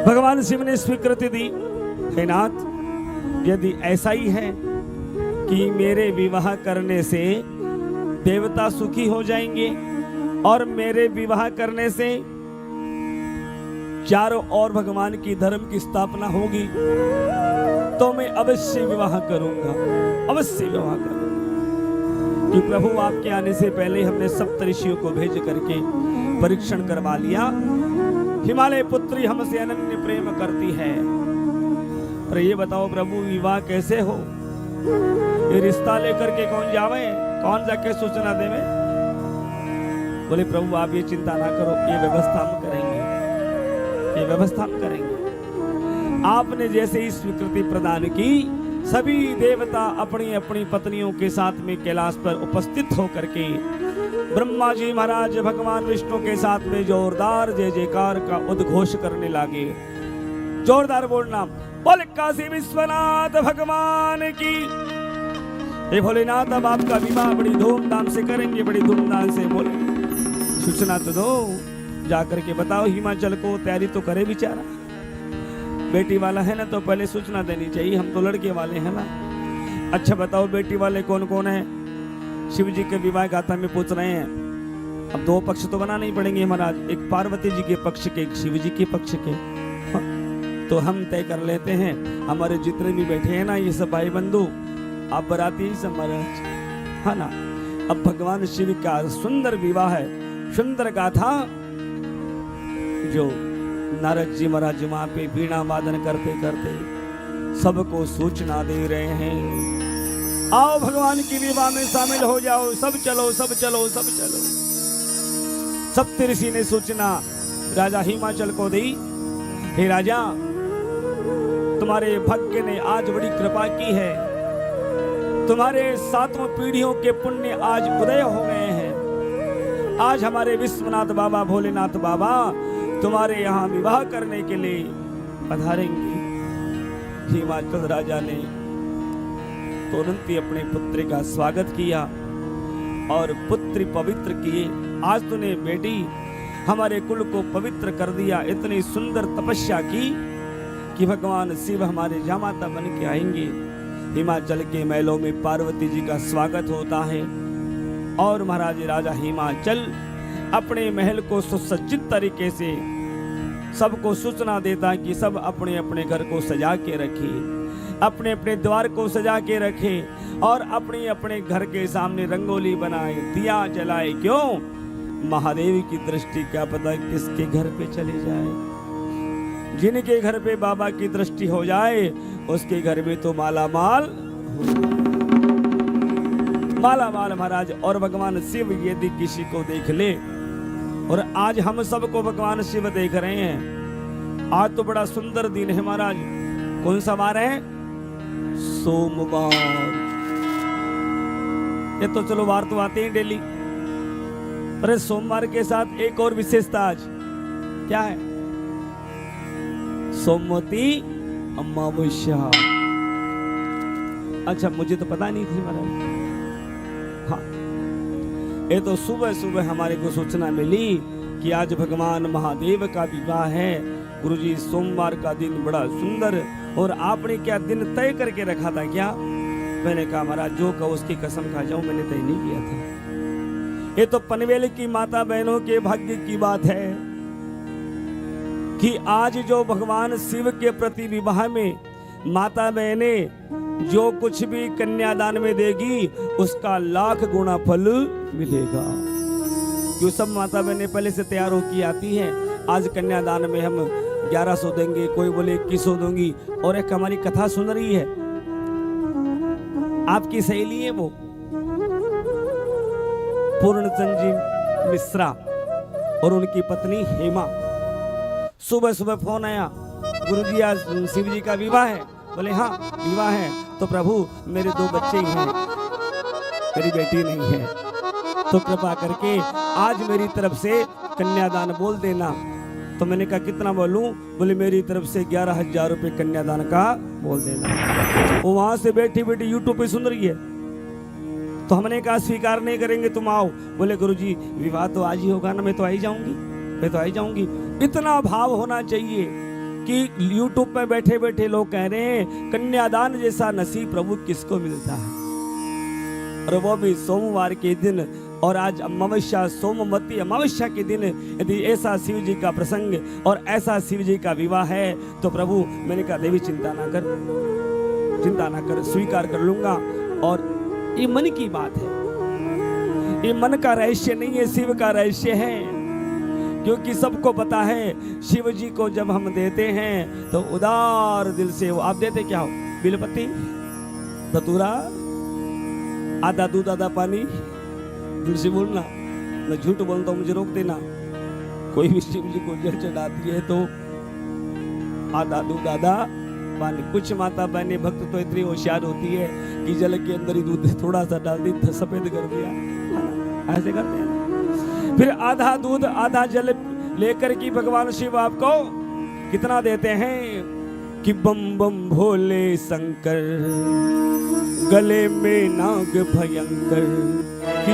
भगवान शिव ने स्वीकृति दी, हे नाथ, यदि ऐसा ही है कि मेरे विवाह करने से देवता सुखी हो जाएंगे और मेरे विवाह करने से चारों ओर भगवान की धर्म की स्थापना होगी, तो मैं अवश्य विवाह करूंगा, अवश्य विवाह करूंगा। कि प्रभु आपके आने से पहले हमने सप्तऋषियों को भेज करके परीक्षण करवा लिया। हिमालय पुत्री हमसे अनन्य प्रेम करती है, पर ये बताओ प्रभु विवाह कैसे हो? ये रिश्ता लेकर के कौन जावे, कौन जाके सूचना देवे? बोले प्रभु आप ये चिंता ना करो, ये व्यवस्था हम करेंगे, ये व्यवस्था हम करेंगे। आपने जैसे ही स्वीकृति प्रदान की, सभी देवता अपनी अपनी पत्नियों के साथ में कैलाश पर उपस्थित होकर के ब्रह्मा जी महाराज भगवान विष्णु के साथ में जोरदार जय जयकार का उद्घोष करने लगे। जोरदार बोलना, बोल काशी विश्वनाथ भगवान की। हे भोलेनाथ, अब आपका विवाह बड़ी धूमधाम से करेंगे, बड़ी धूमधाम से। बोले सूचना तो दो, जाकर के बताओ हिमाचल को, तैयारी तो करे बेचारा। बेटी वाला है ना, तो पहले सूचना देनी चाहिए, हम तो लड़के वाले हैं ना। अच्छा बताओ बेटी वाले कौन कौन है? शिव जी के विवाह गाथा में पूछ रहे हैं। अब दो पक्ष तो बनाने ही पड़ेंगे महाराज, एक पार्वती जी के पक्ष के, एक शिव जी के पक्ष के। तो हम तय कर लेते हैं, हमारे जितने भी बैठे हैं ना ये सब भाई बंधु, आप बराती ही सब महाराज, है ना। अब भगवान शिव का सुंदर विवाह है, सुंदर गाथा, जो नारद जी महाराज वहां पे वीणा वादन करते करते सबको सूचना दे रहे हैं, आओ भगवान की विवाह में शामिल हो जाओ, सब चलो सब चलो सब चलो। सप्तऋषि ने सूचना राजा हिमाचल को दी, हे राजा, तुम्हारे भाग्य ने आज बड़ी कृपा की है, तुम्हारे 7 पीढ़ियों के पुण्य आज उदय हो गए हैं। आज हमारे विश्वनाथ बाबा, भोलेनाथ बाबा तुम्हारे यहाँ विवाह करने के लिए पधारेंगे। हिमाचल राजा ने तुरंत ही अपने पुत्र का स्वागत किया और पुत्री पवित्र किए। आज तूने बेटी हमारे कुल को पवित्र कर दिया, इतनी सुंदर तपस्या की कि भगवान शिव हमारे जामाता बन के आएंगे। हिमाचल के महलों में पार्वती जी का स्वागत होता है और महाराज राजा हिमाचल अपने महल को सुसज्जित तरीके से सबको सूचना देता कि सब अपने अपने घर को सजा के रखे, अपने अपने द्वार को सजा के रखे और अपने अपने घर के सामने रंगोली बनाए, दिया जलाए। क्यों? महादेव की दृष्टि क्या पता किसके घर पे चली जाए। जिनके घर पे बाबा की दृष्टि हो जाए उसके घर में तो माला माल महाराज। और भगवान शिव यदि किसी को देख ले, और आज हम सबको भगवान शिव देख रहे हैं, आज तो बड़ा सुंदर दिन है महाराज। कौन सा वार है? सोमवार। ये तो चलो वार तो आते हैं डेली, पर सोमवार के साथ एक और विशेषता आज क्या है? सोमवती अमावस्या। अच्छा मुझे तो पता नहीं थी महाराज। हाँ, ये तो सुबह सुबह हमारे को सूचना मिली कि आज भगवान महादेव का विवाह है। गुरुजी सोमवार का दिन बड़ा सुंदर, और आपने क्या दिन तय करके रखा था क्या? मैंने कहा महाराज जो कहो उसकी कसम खा जाऊं, मैंने तय नहीं किया था। ये तो पनवेल की माता बहनों के भाग्य की बात है कि आज जो भगवान शिव के प्रति विवाह में माता बहने जो कुछ भी कन्यादान में देगी उसका लाख गुना फल मिलेगा। जो सब माता बहने पहले से तैयार होकर आती हैं, आज कन्यादान में हम 1100 देंगे, कोई बोले 2100 दूंगी। और एक हमारी कथा सुन रही है, आपकी सहेली है वो पूर्णचंद जी मिश्रा और उनकी पत्नी हेमा। सुबह सुबह फोन आया, गुरुजी आज शिव जी का विवाह है। बोले हाँ विवाह है, तो प्रभु मेरे 2 बच्चे ही हैं, मेरी बेटी नहीं है, तो कृपा करके आज मेरी तरफ से कन्यादान बोल देना। तो मैंने कहा कितना बोलूं? बोले मेरी तरफ से 11,000 रुपए कन्यादान का बोल देना। वो वहां से बैठी बैठी यूट्यूब पे सुन रही है, तो हमने कहा स्वीकार नहीं करेंगे, तुम आओ। बोले गुरुजी विवाह तो आज ही होगा ना, मैं तो आई जाऊंगी, मैं तो आई जाऊंगी। इतना भाव होना चाहिए कि YouTube पे बैठे बैठे लोग कह रहे हैं कन्यादान जैसा नसीब प्रभु किसको मिलता है, और वो भी सोमवार के दिन। और आज अमावस्या, सोमवती अमावस्या के दिन यदि ऐसा शिव जी का प्रसंग और ऐसा शिव जी का विवाह है तो प्रभु, मैंने कहा देवी चिंता ना कर, स्वीकार कर लूंगा। और ये मन की बात है, ये मन का रहस्य नहीं है, शिव का रहस्य है। क्योंकि सबको पता है शिव जी को जब हम देते हैं तो उदार दिल से वो, आप देते क्या हो, बिलपत्ती, धतूरा, आधा दूध आधा पानी, दिल से बोलना, मैं झूठ बोलता हूं मुझे रोक देना। कोई भी शिव जी को जल चढ़ाती है तो आधा दूध आधा पानी। कुछ माता बहने भक्त तो इतनी होशियार होती है कि जल के अंदर ही दूध थोड़ा सा डाल दी, सफेद कर दिया, ऐसे करते हैं। फिर आधा दूध आधा जल लेकर की भगवान शिव आपको कितना देते हैं कि बम बम भोले शंकर, गले में नाग भयंकर, कि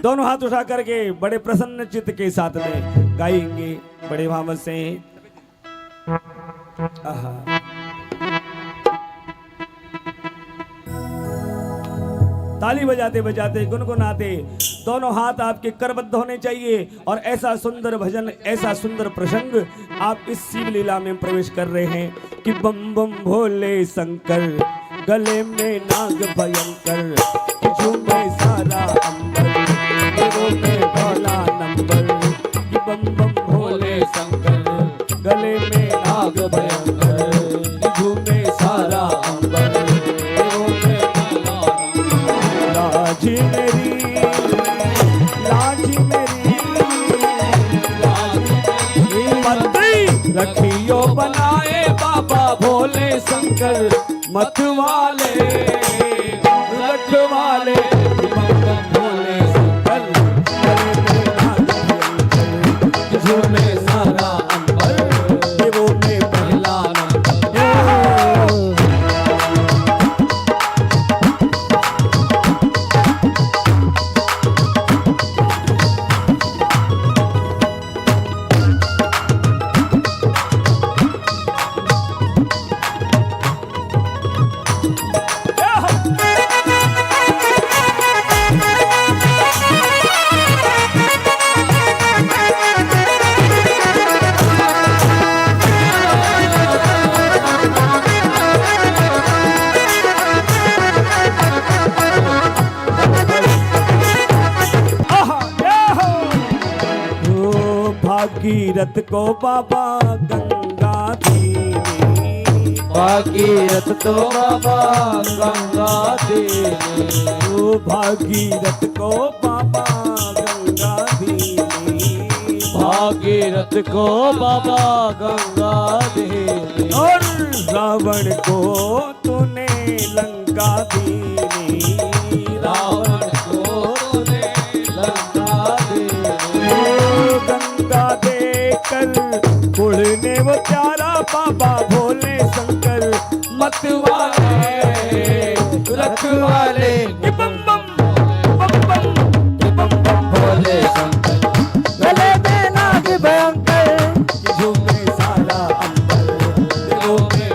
दोनों हाथ उठा करके बड़े प्रसन्न चित्त के साथ में गाएंगे बड़े भाव से। ताली बजाते बजाते गुनगुनाते दोनों हाथ आपके करबद्ध होने चाहिए और ऐसा सुंदर भजन, ऐसा सुंदर प्रसंग आप इस शिव लीला में प्रवेश कर रहे हैं कि बम बम भोले शंकर, गले में नाग भयंकर, झूमे सारा अंबर, दिलों में भोला नंबर, कि बम बम भोले शंकर, गले में नाग भयंकर, झूमे सारा अंबर, दिलों में भोला नंबर। लाज मेरी, लाज मेरी, पत्नी रखियो बनाए बाबा भोले शंकर, मत वाले रखवाले, भोले शंकर, झूमे सारा अंबर, देवों में पहला नंबर। भागीरथ को बाबा गंगा देवी, भागीरथ तो बाबा गंगा देवी, ओ भागीरथ को बाबा गंगा देवी, भागीरथ को बाबा गंगा देवी, और रावण को तूने लंका देवी, रावण को तूने लंका देवी, गंगा देकर उड़ने वो प्यारा बाबा भोले शंकर, मत वाले रखवाले, बम बम बम बम बम बम भोले शंकर, गले में नाग भयंकर, झूमे सारा अंबर, दिलों में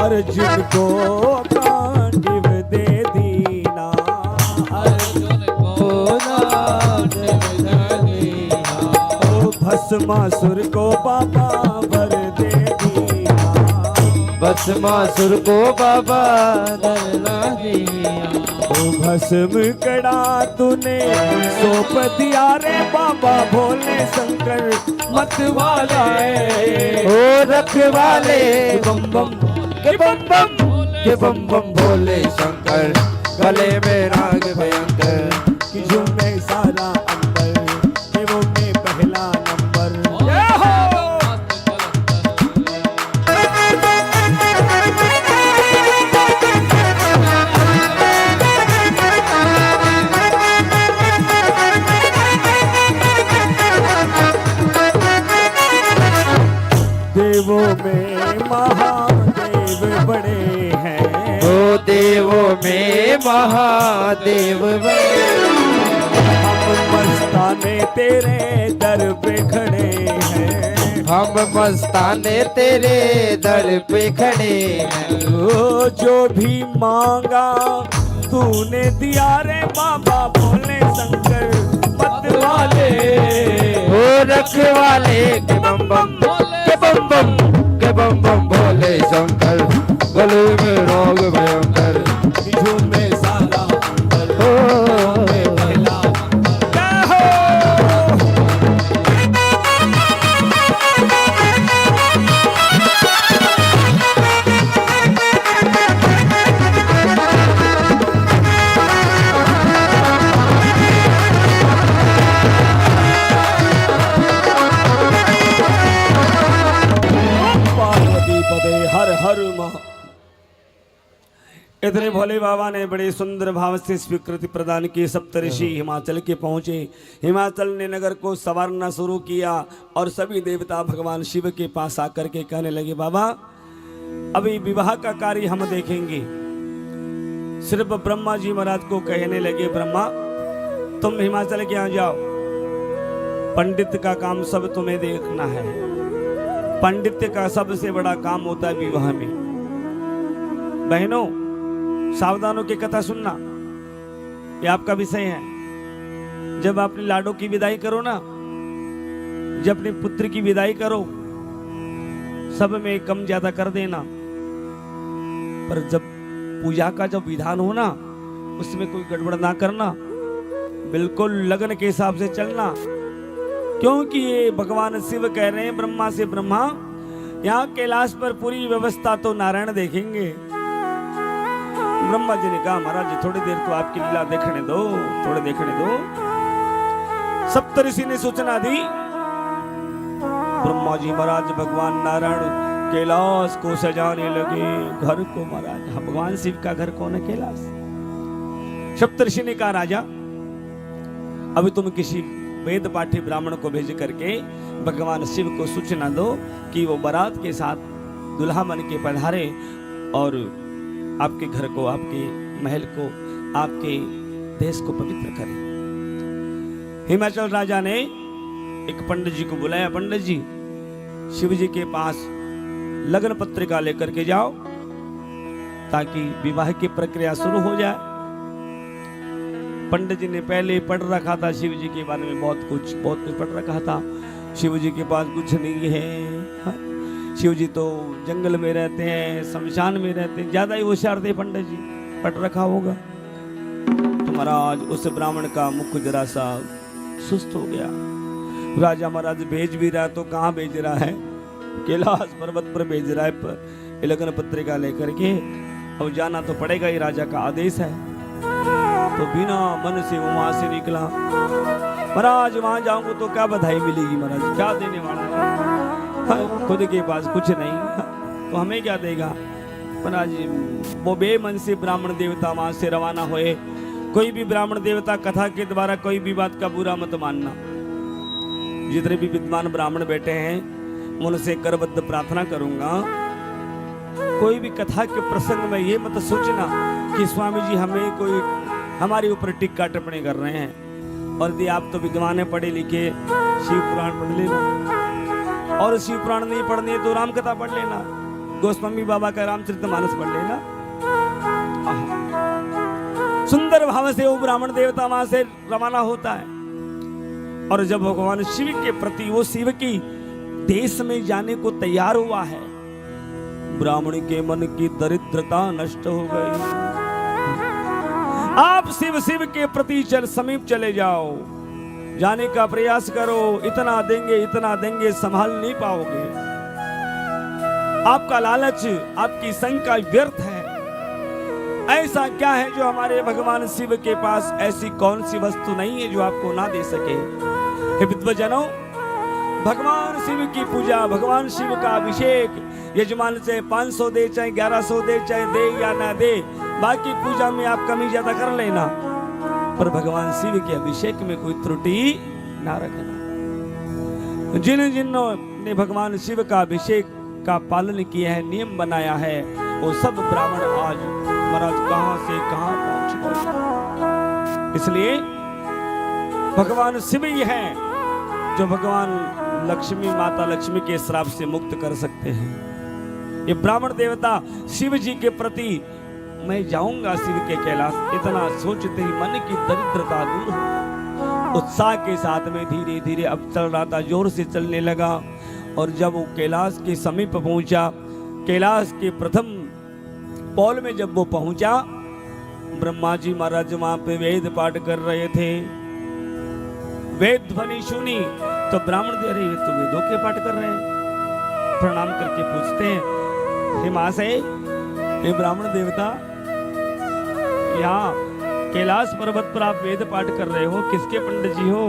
अर्जुन को कांडिव दे दीना, अर्जुन को नाग दीना, ओ भस्मासुर को बाबा वर दे दीना, भस्मासुर को बाबा दरना दिया, ओ भस्म कड़ा तूने सौंप दिया रे बाबा भोले शंकर, मत वाला ओ रखवाले, बम बम के बम बम भोले शंकर, गले में नाग भयंकर, कि झूमे सारा अंबर, देवों में पहला नंबर। जय हो। महादेव हम मस्ताने तेरे दर पे खड़े हैं, हम मस्ताने तेरे दर पे खड़े हैं। ओ जो भी मांगा तूने दिया रे बाबा भोले शंकर मत वाले, ओ रखवाले के बम बम के बम बम के बम बम भोले शंकर, गले में रोग भयंकर, झूमे सारा अंबर, ओ में पहला क्या हो। पार्वती पदे हर हर महा। इतने भोले बाबा ने बड़े सुंदर भाव से स्वीकृति प्रदान की। सप्तऋषि हिमाचल के पहुंचे। हिमाचल ने नगर को संवारना शुरू किया और सभी देवता भगवान शिव के पास आकर के कहने लगे, बाबा अभी विवाह का कार्य हम देखेंगे। सिर्फ ब्रह्मा जी महाराज को कहने लगे, ब्रह्मा तुम हिमाचल के यहाँ जाओ, पंडित का काम सब तुम्हें देखना है। पंडित का सबसे बड़ा काम होता है विवाह में। बहनों सावधानों की कथा सुनना, ये आपका विषय है। जब अपने लाडों की विदाई करो ना, जब अपने पुत्र की विदाई करो, सब में कम ज्यादा कर देना, पर जब पूजा का जब विधान हो ना, उसमें कोई गड़बड़ ना करना, बिल्कुल लगन के हिसाब से चलना। क्योंकि ये भगवान शिव कह रहे हैं ब्रह्मा से, ब्रह्मा यहाँ कैलाश पर पूरी व्यवस्था तो नारायण देखेंगे। ब्रह्मा जी ने कहा, महाराज थोड़ी देर तो आपकी लीला देखने दो, थोड़े देखने दो। सप्तऋषि ने सूचना दी, ब्रह्मा जी महाराज भगवान नारायण कैलाश को सजाने लगे, घर को। महाराज भगवान शिव का घर कौन है? कैलाश। सप्तऋषि ने कहा, राजा अभी तुम किसी वेद पाठी ब्राह्मण को भेज करके भगवान शिव को सूचना दो कि वो बारात के साथ दुल्हा बन के पधारे और आपके घर को, आपके महल को, आपके देश को पवित्र करें। हिमाचल राजा ने एक पंडित जी को बुलाया, पंडित जी शिव जी के पास लगन पत्रिका लेकर के जाओ ताकि विवाह की प्रक्रिया शुरू हो जाए। पंडित जी ने पहले पढ़ रखा था शिव जी के बारे में, बहुत कुछ पढ़ रखा था। शिव जी के पास कुछ नहीं है, शिव जी तो जंगल में रहते हैं, शमशान में रहते हैं, ज्यादा ही होशियार थे पंडित जी, पढ़ रखा होगा। तो महाराज उस ब्राह्मण का मुख जरा सा सुस्त हो गया। राजा महाराज भेज भी रहा तो कहाँ भेज रहा है? कैलाश पर्वत पर भेज रहा है लगन पत्रिका लेकर के। अब जाना तो पड़ेगा ही, राजा का आदेश है। तो बिना मन से वो वहां से निकला। महाराज वहां जाऊंगा तो क्या बधाई मिलेगी? महाराज क्या देने वाला है? खुद के पास कुछ नहीं तो हमें क्या देगा? महाराज वो बेमन से ब्राह्मण देवता वहां से रवाना हुए। कोई भी ब्राह्मण देवता कथा के द्वारा कोई भी बात का बुरा मत मानना। जितने भी विद्वान ब्राह्मण बैठे हैं उनसे करबद्ध प्रार्थना करूंगा, कोई भी कथा के प्रसंग में ये मत सोचना कि स्वामी जी हमें कोई हमारे ऊपर टिक्का टिप्पणी कर रहे हैं। और यदि आप तो विद्वान है, पढ़े लिखे, शिव पुराण पढ़ लेना, और शिव पुराण नहीं पढ़नी है तो राम कथा पढ़ लेना, गोस्वामी बाबा का रामचरितमानस पढ़ लेना। सुंदर भाव से वो ब्राह्मण देवता वहां से रवाना होता है। और जब भगवान शिव के प्रति वो शिव की देश में जाने को तैयार हुआ है, ब्राह्मण के मन की दरिद्रता नष्ट हो गई। आप शिव शिव के प्रति समीप चले जाओ, जाने का प्रयास करो। इतना देंगे संभाल नहीं पाओगे। आपका लालच, आपकी शंका व्यर्थ है। ऐसा क्या है जो हमारे भगवान शिव के पास ऐसी कौन सी वस्तु नहीं है जो आपको ना दे सके? हे विद्वजनों, भगवान शिव की पूजा, भगवान शिव का अभिषेक यजमान से 500 दे, चाहे 1100 दे, चाहे दे या ना दे, बाकी पूजा में आप कमी ज्यादा कर लेना, पर भगवान शिव के अभिषेक में कोई त्रुटि ना रखना। जिन जिन्होंने भगवान शिव का अभिषेक का पालन किया है, नियम बनाया है, वो सब ब्राह्मण आज महाराज कहां से कहां पहुंच गए। इसलिए भगवान शिव ही है जो भगवान लक्ष्मी, माता लक्ष्मी के श्राप से मुक्त कर सकते हैं। ये ब्राह्मण देवता शिव जी के प्रति मैं जाऊंगा शिव के कैलाश, इतना सोचते ही मन की दरिद्रता दूर हो। उत्साह के साथ में धीरे धीरे अब चल रहा था, जोर से चलने लगा। और जब वो कैलाश के समीप पहुंचा, कैलाश के प्रथम पौल में जब वो पहुंचा, ब्रह्मा जी महाराज वहां पे वेद पाठ कर रहे थे। वेद ध्वनि सुनी तो ब्राह्मण दे रहे, तो वेदों के पाठ कर रहे हैं। प्रणाम करके पूछते हैं, हे महाशय, हे ब्राह्मण देवता, यहाँ कैलाश पर्वत पर आप वेद पाठ कर रहे हो, किसके पंडित जी हो?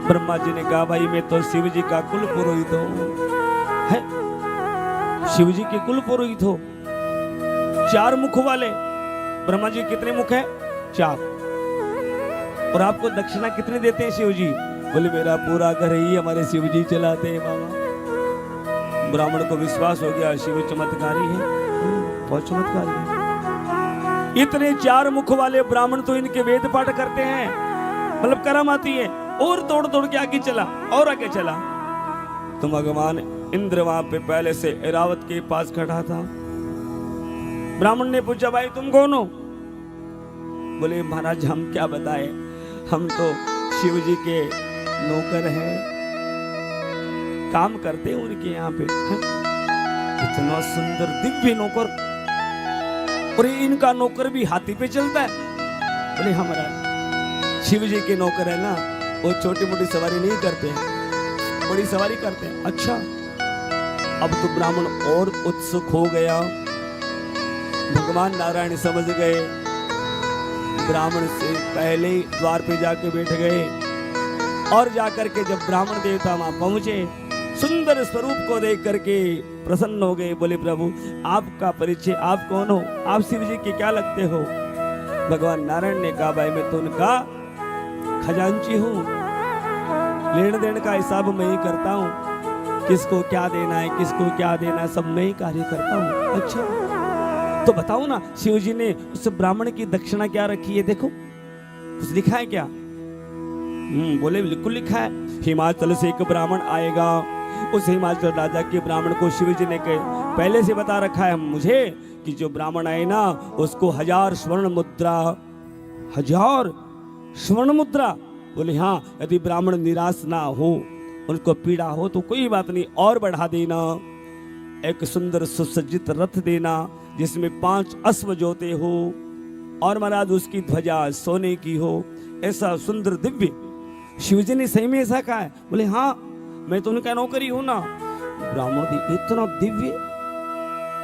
ब्रह्मा जी ने कहा, भाई मैं तो शिव जी का कुल पुरोहित हूँ। शिव जी के कुल पुरोहित हो, 4 मुख वाले। ब्रह्मा जी कितने मुख हैं? 4। और आपको दक्षिणा कितने देते हैं शिव जी? बोले मेरा पूरा घर ही हमारे शिव जी चलाते हैं बाबा। ब्राह्मण को विश्वास हो गया शिव चमत्कारी है, बहुत चमत्कारी है। इतने 4 मुख वाले ब्राह्मण तो इनके वेद पाठ करते हैं, मतलब करम आती है। और दौड़ दौड़ के आगे चला और आगे चला तो भगवान इंद्र वहां पे पहले से ऐरावत के पास खड़ा था। ब्राह्मण ने पूछा, भाई तुम कौन हो? बोले महाराज हम क्या बताएं, हम तो शिव जी के नौकर हैं, काम करते हैं उनके यहाँ पे। इतना सुंदर दिव्य नौकर, और इनका नौकर भी हाथी पे चलता है। बोले हमारा शिव जी के नौकर है ना, वो छोटी मोटी सवारी नहीं करते हैं, बड़ी सवारी करते हैं। अच्छा, अब तो ब्राह्मण और उत्सुक हो गया। भगवान नारायण समझ गए, ब्राह्मण से पहले ही द्वार पे जाके बैठ गए। और जाकर के जब ब्राह्मण देवता वहां पहुंचे, सुंदर स्वरूप को देख करके प्रसन्न हो गए। बोले प्रभु आपका परिचय, आप कौन हो? आप शिव जी के क्या लगते हो? भगवान नारायण ने कहा, भाई मैं तो उनका खजांची हूँ, लेन देन का हिसाब मैं ही करता हूँ, किसको क्या देना है, किसको क्या देना है, सब मैं ही कार्य करता हूँ। अच्छा तो बताओ ना, शिव जी ने उस ब्राह्मण की दक्षिणा क्या रखी है? देखो कुछ लिखा है क्या? बोले बिल्कुल लिखा है। हिमाचल से एक ब्राह्मण आएगा, उस हिमाचल राजा के ब्राह्मण को शिव जी ने पहले से बता रखा है मुझे कि जो ब्राह्मण आए ना उसको 1000 स्वर्ण मुद्रा, 1000 स्वर्ण मुद्रा। बोले हाँ, यदि ब्राह्मण निराश ना हो, उनको पीड़ा हो तो कोई बात नहीं, और बढ़ा देना। एक सुंदर सुसज्जित रथ देना जिसमें 5 अश्व जोते हो, और महाराज उसकी ध्वजा सोने की हो, ऐसा सुंदर दिव्य। शिवजी ने सही में ऐसा कहा है? बोले हाँ, मैं तो उनका नौकरी हूं ना। ब्राह्मण दी इतना दिव्य,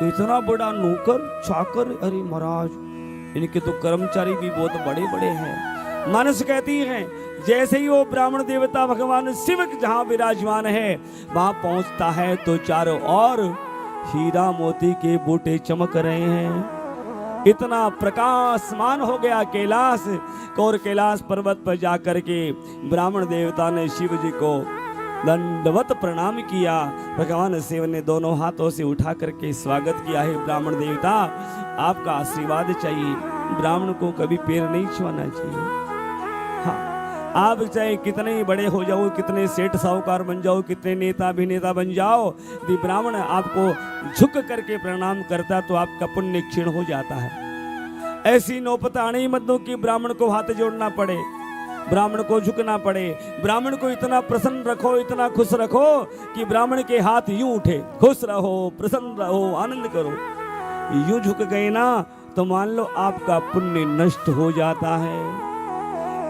इतना बड़ा नौकर चाकर, अरे महाराज इनके तो कर्मचारी भी बहुत बड़े बड़े हैं। मानस कहती हैं जैसे ही वो ब्राह्मण देवता भगवान शिव जहां विराजमान है वहां पहुंचता है तो चारों ओर हीरा मोती के बूटे चमक रहे हैं। इतना प्रकाशमान हो गया कैलाश, और कैलाश पर्वत पर जाकर के ब्राह्मण देवता ने शिव जी को दंडवत प्रणाम किया। भगवान शिव ने दोनों हाथों से उठा करके स्वागत किया है, ब्राह्मण देवता आपका आशीर्वाद चाहिए, ब्राह्मण को कभी पैर नहीं छुआना चाहिए। हाँ, आप चाहे कितने ही बड़े हो जाओ, कितने सेठ साहूकार बन जाओ, कितने नेता अभिनेता बन जाओ, यदि ब्राह्मण आपको झुक करके प्रणाम करता तो आपका पुण्य क्षीण हो जाता है। ऐसी नौबत आने ही मत दो कि ब्राह्मण को हाथ जोड़ना पड़े, ब्राह्मण को झुकना पड़े। ब्राह्मण को इतना प्रसन्न रखो, इतना खुश रखो कि ब्राह्मण के हाथ यूं उठे, खुश रहो, प्रसन्न रहो, आनंद करो। यूं झुक गए ना तो मान लो आपका पुण्य नष्ट हो जाता है।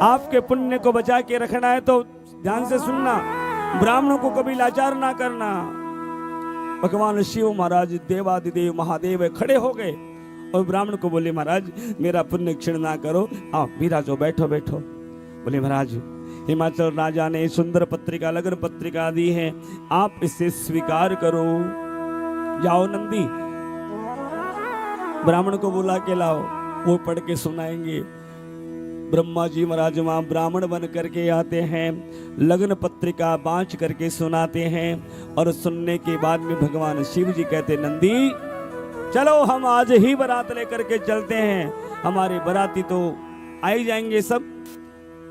आपके पुण्य को बचा के रखना है तो ध्यान से सुनना, ब्राह्मणों को कभी लाचार ना करना। भगवान शिव महाराज देवादिदेव महादेव खड़े हो गए और ब्राह्मण को बोले महाराज मेरा पुण्य क्षीण ना करो, आओ विराजो, बैठो बैठो। बोले महाराज हिमाचल राजा ने सुंदर पत्रिका, लगन पत्रिका दी है, आप इसे स्वीकार करो। जाओ नंदी, ब्राह्मण को बुला के लाओ, वो पढ़ के सुनाएंगे। ब्रह्मा जी महाराज वहां ब्राह्मण बन करके आते हैं, लगन पत्रिका बांच करके सुनाते हैं, और सुनने के बाद में भगवान शिव जी कहते नंदी चलो हम आज ही बारात लेकर के चलते हैं। हमारे बाराती तो आ ही जाएंगे सब,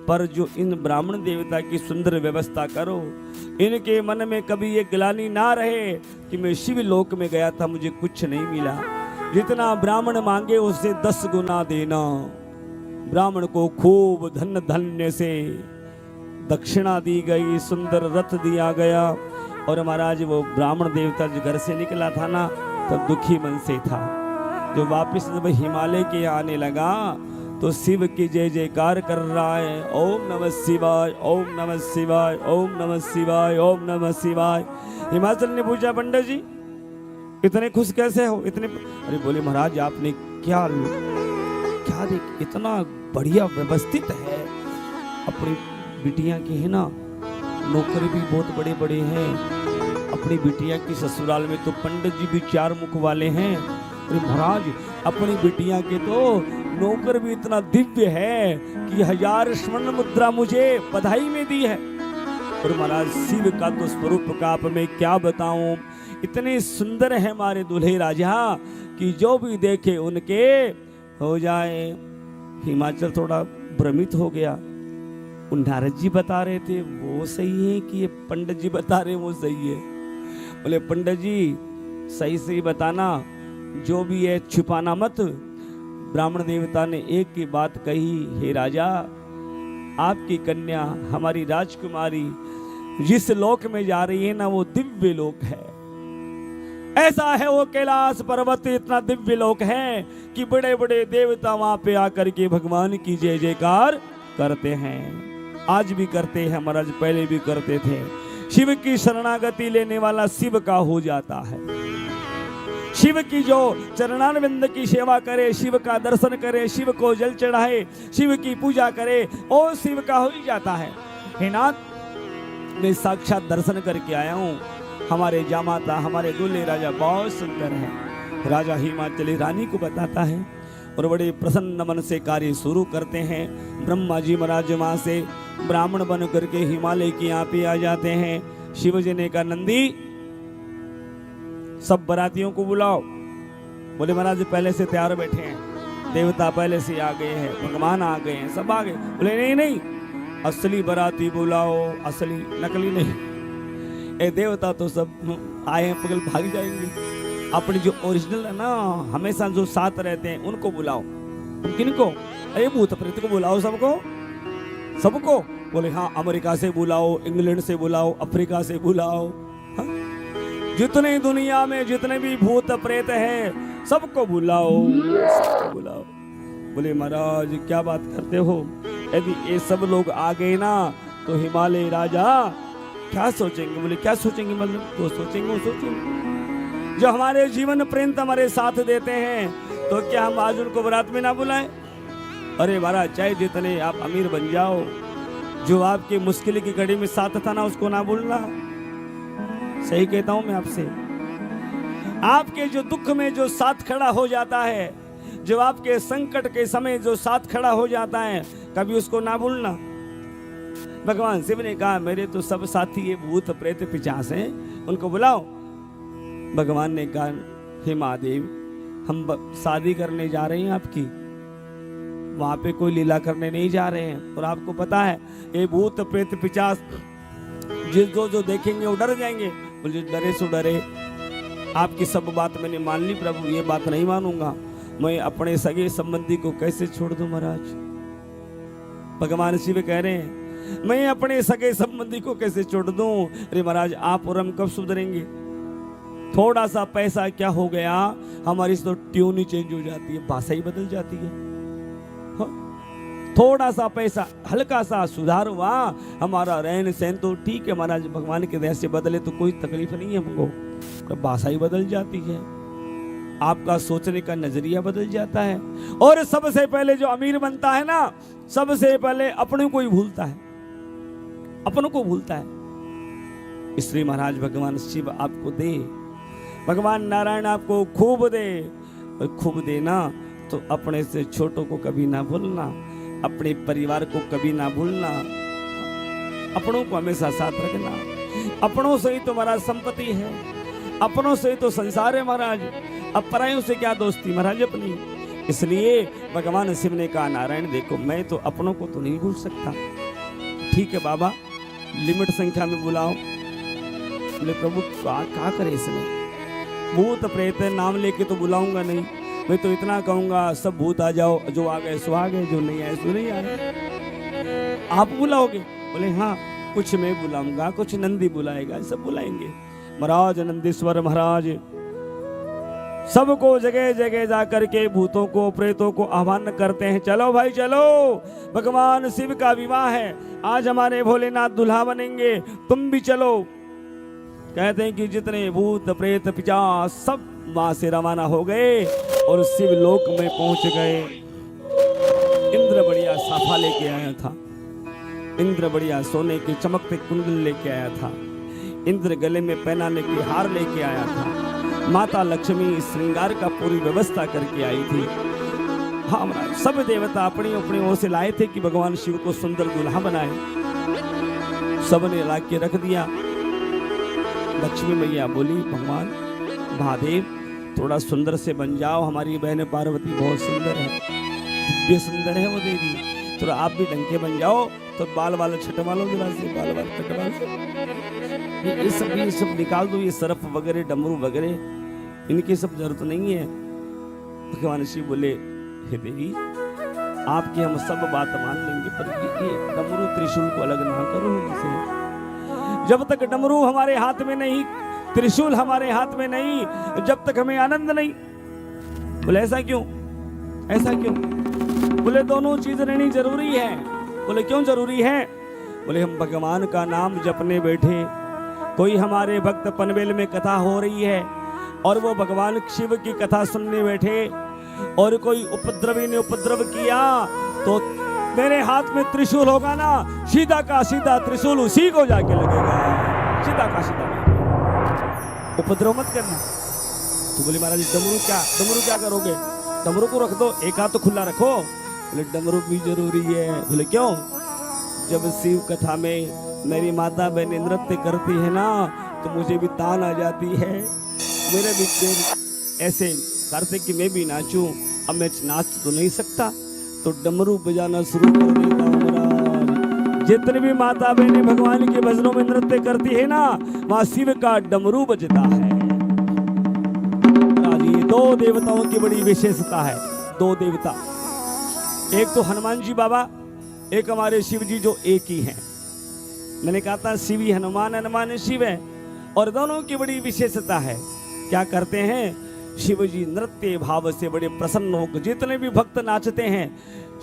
पर जो इन ब्राह्मण देवता की सुंदर व्यवस्था करो, इनके मन में कभी ये ग्लानि ना रहे कि मैं शिव लोक में गया था मुझे कुछ नहीं मिला। जितना ब्राह्मण मांगे उससे 10 गुना देना। ब्राह्मण को खूब धन धन्य से दक्षिणा दी गई, सुंदर रथ दिया गया। और महाराज वो ब्राह्मण देवता जो घर से निकला था ना, तब दुखी मन से था। जो वापस जब हिमालय के आने लगा तो शिव की जय जयकार कर रहा है, ओम नमः शिवाय, ओम नमः शिवाय, ओम नमः शिवाय, ओम नमः शिवाय। हिमाचल ने पूछा, पंडित जी इतने खुश कैसे हो? इतने अरे बोले महाराज आपने क्या देख, इतना बढ़िया व्यवस्थित है। अपनी बिटिया की है ना, नौकर भी बहुत बड़े बड़े हैं। अपनी बिटिया की ससुराल में तो पंडित जी भी 4 मुख वाले हैं। अरे महाराज अपनी बिटिया के तो नौकर भी इतना दिव्य है कि 1000 स्वर्ण मुद्रा मुझे बधाई में दी है। और महाराज शिव का तो स्वरूप का आप मैं क्या बताऊं, इतने सुंदर है हमारे दूल्हे राजा कि जो भी देखे उनके हो जाए। हिमाचल थोड़ा भ्रमित हो गया। नारद जी बता रहे थे वो सही है कि ये पंडित जी बता रहे वो सही है? बोले पंडित जी सही सही बताना, जो भी है छुपाना मत। ब्राह्मण देवता ने एक ही बात कही, हे राजा आपकी कन्या हमारी राजकुमारी जिस लोक में जा रही है ना वो दिव्य लोक है। ऐसा है वो कैलाश पर्वत इतना दिव्य लोक है कि बड़े बड़े देवता वहां पे आकर के भगवान की जय जयकार करते हैं। आज भी करते हैं महाराज, पहले भी करते थे। शिव की शरणागति लेने वाला शिव का हो जाता है। शिव की जो चरणारविंद की सेवा करे, शिव का दर्शन करे, शिव को जल चढ़ाए, शिव की पूजा करे, और शिव का हो ही जाता है। हे नाथ मैं साक्षात दर्शन करके आया हूँ। हमारे जामाता हमारे दूल्हे राजा बहुत सुंदर है। राजा हिमाचली रानी को बताता है और बड़े प्रसन्न मन से कार्य शुरू करते हैं। ब्रह्मा जी महाराज वहां से ब्राह्मण बन करके हिमालय की यहाँ पे आ जाते हैं। शिव जी ने कहा नंदी सब बारातियों को बुलाओ। बोले महाराज पहले से तैयार बैठे हैं, देवता पहले से आ गए हैं, भगवान आ गए हैं, सब आ गए। बोले नहीं नहीं असली बाराती बुलाओ, असली नकली नहीं। ए देवता तो सब आए हैं, पगल भाग जाएंगे। अपने जो ओरिजिनल है ना, हमेशा जो साथ रहते हैं उनको बुलाओ। किनको? अरे भूत प्रेत को बुलाओ, सबको। बोले हाँ अमेरिका से बुलाओ, इंग्लैंड से बुलाओ, अफ्रीका से बुलाओ। हाँ? जितने दुनिया में जितने भी भूत प्रेत हैं सबको बुलाओ। बोले महाराज क्या बात करते हो? यदि ये सब लोग आ गए ना तो हिमालय राजा क्या सोचेंगे? बोले क्या सोचेंगे? मतलब तो सोचेंगे जो हमारे जीवन पर्यंत हमारे साथ देते हैं, तो क्या हम आज उनको बारात में ना बुलाएं? अरे महाराज चाहे जितने आप अमीर बन जाओ, जो आपकी मुश्किल की घड़ी में साथ था ना उसको ना भूलना। सही कहता हूं मैं आपसे। आपके जो दुख में जो साथ खड़ा हो जाता है, जो आपके संकट के समय जो साथ खड़ा हो जाता है, कभी उसको ना भूलना। भगवान शिव ने कहा मेरे तो सब साथी ये भूत प्रेत पिशाच हैं, उनको बुलाओ। भगवान ने कहा हे महादेव हम शादी करने जा रहे हैं आपकी, वहां पे कोई लीला करने नहीं जा रहे हैं। और आपको पता है ये भूत प्रेत पिशाच जो देखेंगे वो डर जाएंगे। बोले डरे सो डरे, आपकी सब बात मैंने मान ली प्रभु, ये बात नहीं मानूंगा। मैं अपने सगे संबंधी को कैसे छोड़ दूं महाराज? भगवान शिव कह रहे हैं मैं अपने सगे संबंधी को कैसे छोड़ दूं? अरे महाराज आप और हम कब सुधरेंगे? थोड़ा सा पैसा क्या हो गया, हमारी तो ट्यून ही चेंज हो जाती है, भाषा ही बदल जाती है। थोड़ा सा पैसा हल्का सा सुधार हुआ, हमारा रहन सहन तो ठीक है महाराज, भगवान के दया से बदले तो कोई तकलीफ नहीं है हमको, तो भाषा ही बदल जाती है, आपका सोचने का नजरिया बदल जाता है। और सबसे पहले जो अमीर बनता है ना, सबसे पहले अपने को ही भूलता है, अपनों को भूलता है। इसलिए महाराज भगवान शिव आपको दे, भगवान नारायण आपको खूब दे, और खूब देना तो अपने से छोटों को कभी ना भूलना, अपने परिवार को कभी ना भूलना, अपनों को हमेशा साथ रखना। अपनों से ही तो महाराज संपत्ति है, अपनों से ही तो संसार है महाराज। अब परायों से क्या दोस्ती महाराज अपनी। इसलिए भगवान शिव ने कहा नारायण देखो मैं तो अपनों को तो नहीं भूल सकता। ठीक है बाबा लिमिट संख्या में बुलाओ। बोले प्रभु क्या करे इसमें, भूत प्रेत नाम लेके तो बुलाऊंगा नहीं, मैं तो इतना कहूंगा सब भूत आ जाओ, जो आ गए सो आ गए, जो नहीं आए सो नहीं आए। आप बुलाओगे? बोले हाँ कुछ मैं बुलाऊंगा, कुछ नंदी बुलाएगा, सब बुलाएंगे। महाराज नंदीश्वर महाराज सबको जगह जगह जा करके भूतों को प्रेतों को आह्वान करते हैं, चलो भाई चलो भगवान शिव का विवाह है, आज हमारे भोलेनाथ दुल्हा बनेंगे, तुम भी चलो। कहते हैं कि जितने भूत प्रेत पिशाच सब वहां से रवाना हो गए और शिव लोक में पहुंच गए। इंद्र बढ़िया साफा लेके आया था, इंद्र बढ़िया सोने के चमकते कुंडल लेके आया था, इंद्र गले में पहनाने के हार लेके आया था, माता लक्ष्मी श्रृंगार का पूरी व्यवस्था करके आई थी। हाँ महाराज सब देवता अपनी अपनी ओर से लाए थे कि भगवान शिव को सुंदर दुल्हा बनाए। सबने ला के रख दिया। लक्ष्मी मैया बोली भगवान महादेव थोड़ा सुंदर से बन जाओ, हमारी बहन पार्वती बहुत सुंदर है, दिव्य सुंदर है वो देवी, थोड़ा आप भी डंके बन जाओ तो बाल वाल छटवा लो, जरा से बाल वाल छटवा लो, ये सब निकाल दो, ये सरफ वगैरह डमरू वगैरह इनकी सब जरूरत नहीं है। भगवान शिव बोले हे देवी आपकी हम सब बात मान लेंगे, पर ये डमरू त्रिशूल को अलग ना करो इसे। जब तक डमरू हमारे हाथ में नहीं, त्रिशूल हमारे हाथ में नहीं, जब तक हमें आनंद नहीं। बोले ऐसा क्यों, ऐसा क्यों? बोले दोनों चीज रहनी जरूरी है। बोले क्यों जरूरी है? बोले हम भगवान का नाम जपने बैठे, कोई हमारे भक्त पनवेल में कथा हो रही है और वो भगवान शिव की कथा सुनने बैठे और कोई उपद्रवी ने उपद्रव किया तो मेरे हाथ में त्रिशूल होगा ना, सीधा का सीधा त्रिशूल उसी को जाके लगेगा, सीधा का सीधा। उपद्रव मत करना। तो बोले महाराज डमरू क्या करोगे? डमरू को रख दो, एक हाथ तो खुला रखो। बोले डमरू भी जरूरी है। बोले क्यों? जब शिव कथा में मेरी माता बहन नृत्य करती है ना तो मुझे भी तान आ जाती है, मेरे भी ऐसे करते कि मैं भी नाचूं। अब मैं नाच तो नहीं सकता तो डमरू बजाना शुरू कर देता हूं महाराज। जितने भी माता बहनें भगवान के भजनों में नृत्य करती है ना वहां शिव का डमरू बजता है। ये दो देवताओं की बड़ी विशेषता है। दो देवता, एक तो हनुमान जी बाबा, एक हमारे शिव जी जो एक ही हैं। मैंने कहा था शिव ही हनुमान, हनुमान शिव है, और दोनों की बड़ी विशेषता है। क्या करते हैं शिव जी नृत्य भाव से बड़े प्रसन्न होकर, जितने भी भक्त नाचते हैं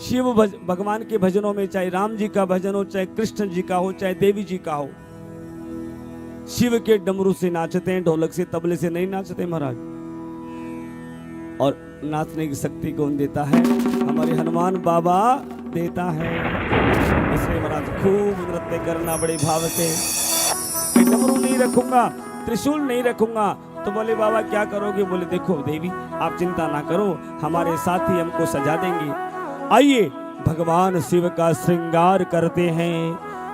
शिव भगवान के भजनों में, चाहे राम जी का भजन हो, चाहे कृष्ण जी का हो, चाहे देवी जी का हो, शिव के डमरू से नाचते हैं, ढोलक से तबले से नहीं नाचते महाराज। और नाचने की शक्ति कौन देता है? हमारे हनुमान बाबा देता है। इसलिए महाराज खूब नृत्य करना बड़े भाव से। डमरू नहीं रखूंगा, त्रिशूल नहीं रखूंगा। तो बोले बाबा क्या करोगे? बोले देखो देवी आप चिंता ना करो, हमारे साथी हमको सजा देंगे। आइए भगवान शिव का श्रृंगार करते हैं।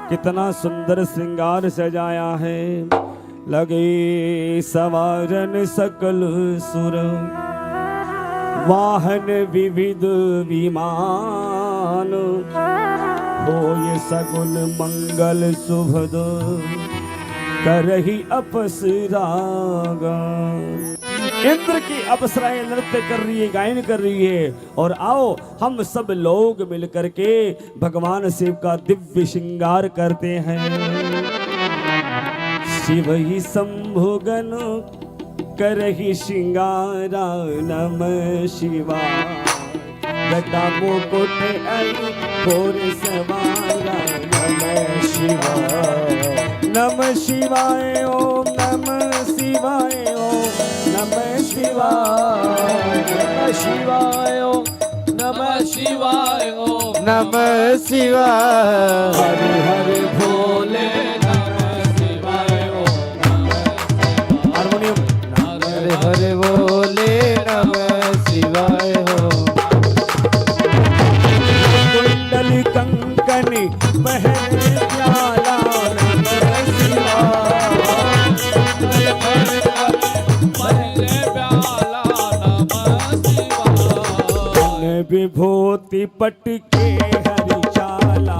कितना सुंदर श्रृंगार सजाया है। लगे सवारन सकल सुर, वाहन विविध विमान, होय सगुन मंगल शुभद, करही अपसरागा। इंद्र की अप्सराएं नृत्य कर रही है, गायन कर रही है। और आओ हम सब लोग मिलकर के भगवान शिव का दिव्य श्रृंगार करते हैं। शिव ही शंभुगन करही श्रृंगारा, नमः शिवाय। जटा मुकुट आई भोर सवारा, नमः शिवाय। नमः शिवाय ओम नमः शिवाय ओम नमः शिवाय। नमः शिवाय ओम नमः शिवाय ओम नमः शिवाय। हरि हरि भोले नमः शिवाय ओम। हारमोनियम हरे हरे बोले नमः शिवाय हो। कुंडली कंकनी पहने प्याला, नमः शिवाय। पहने प्याला लिपट के हरिशाला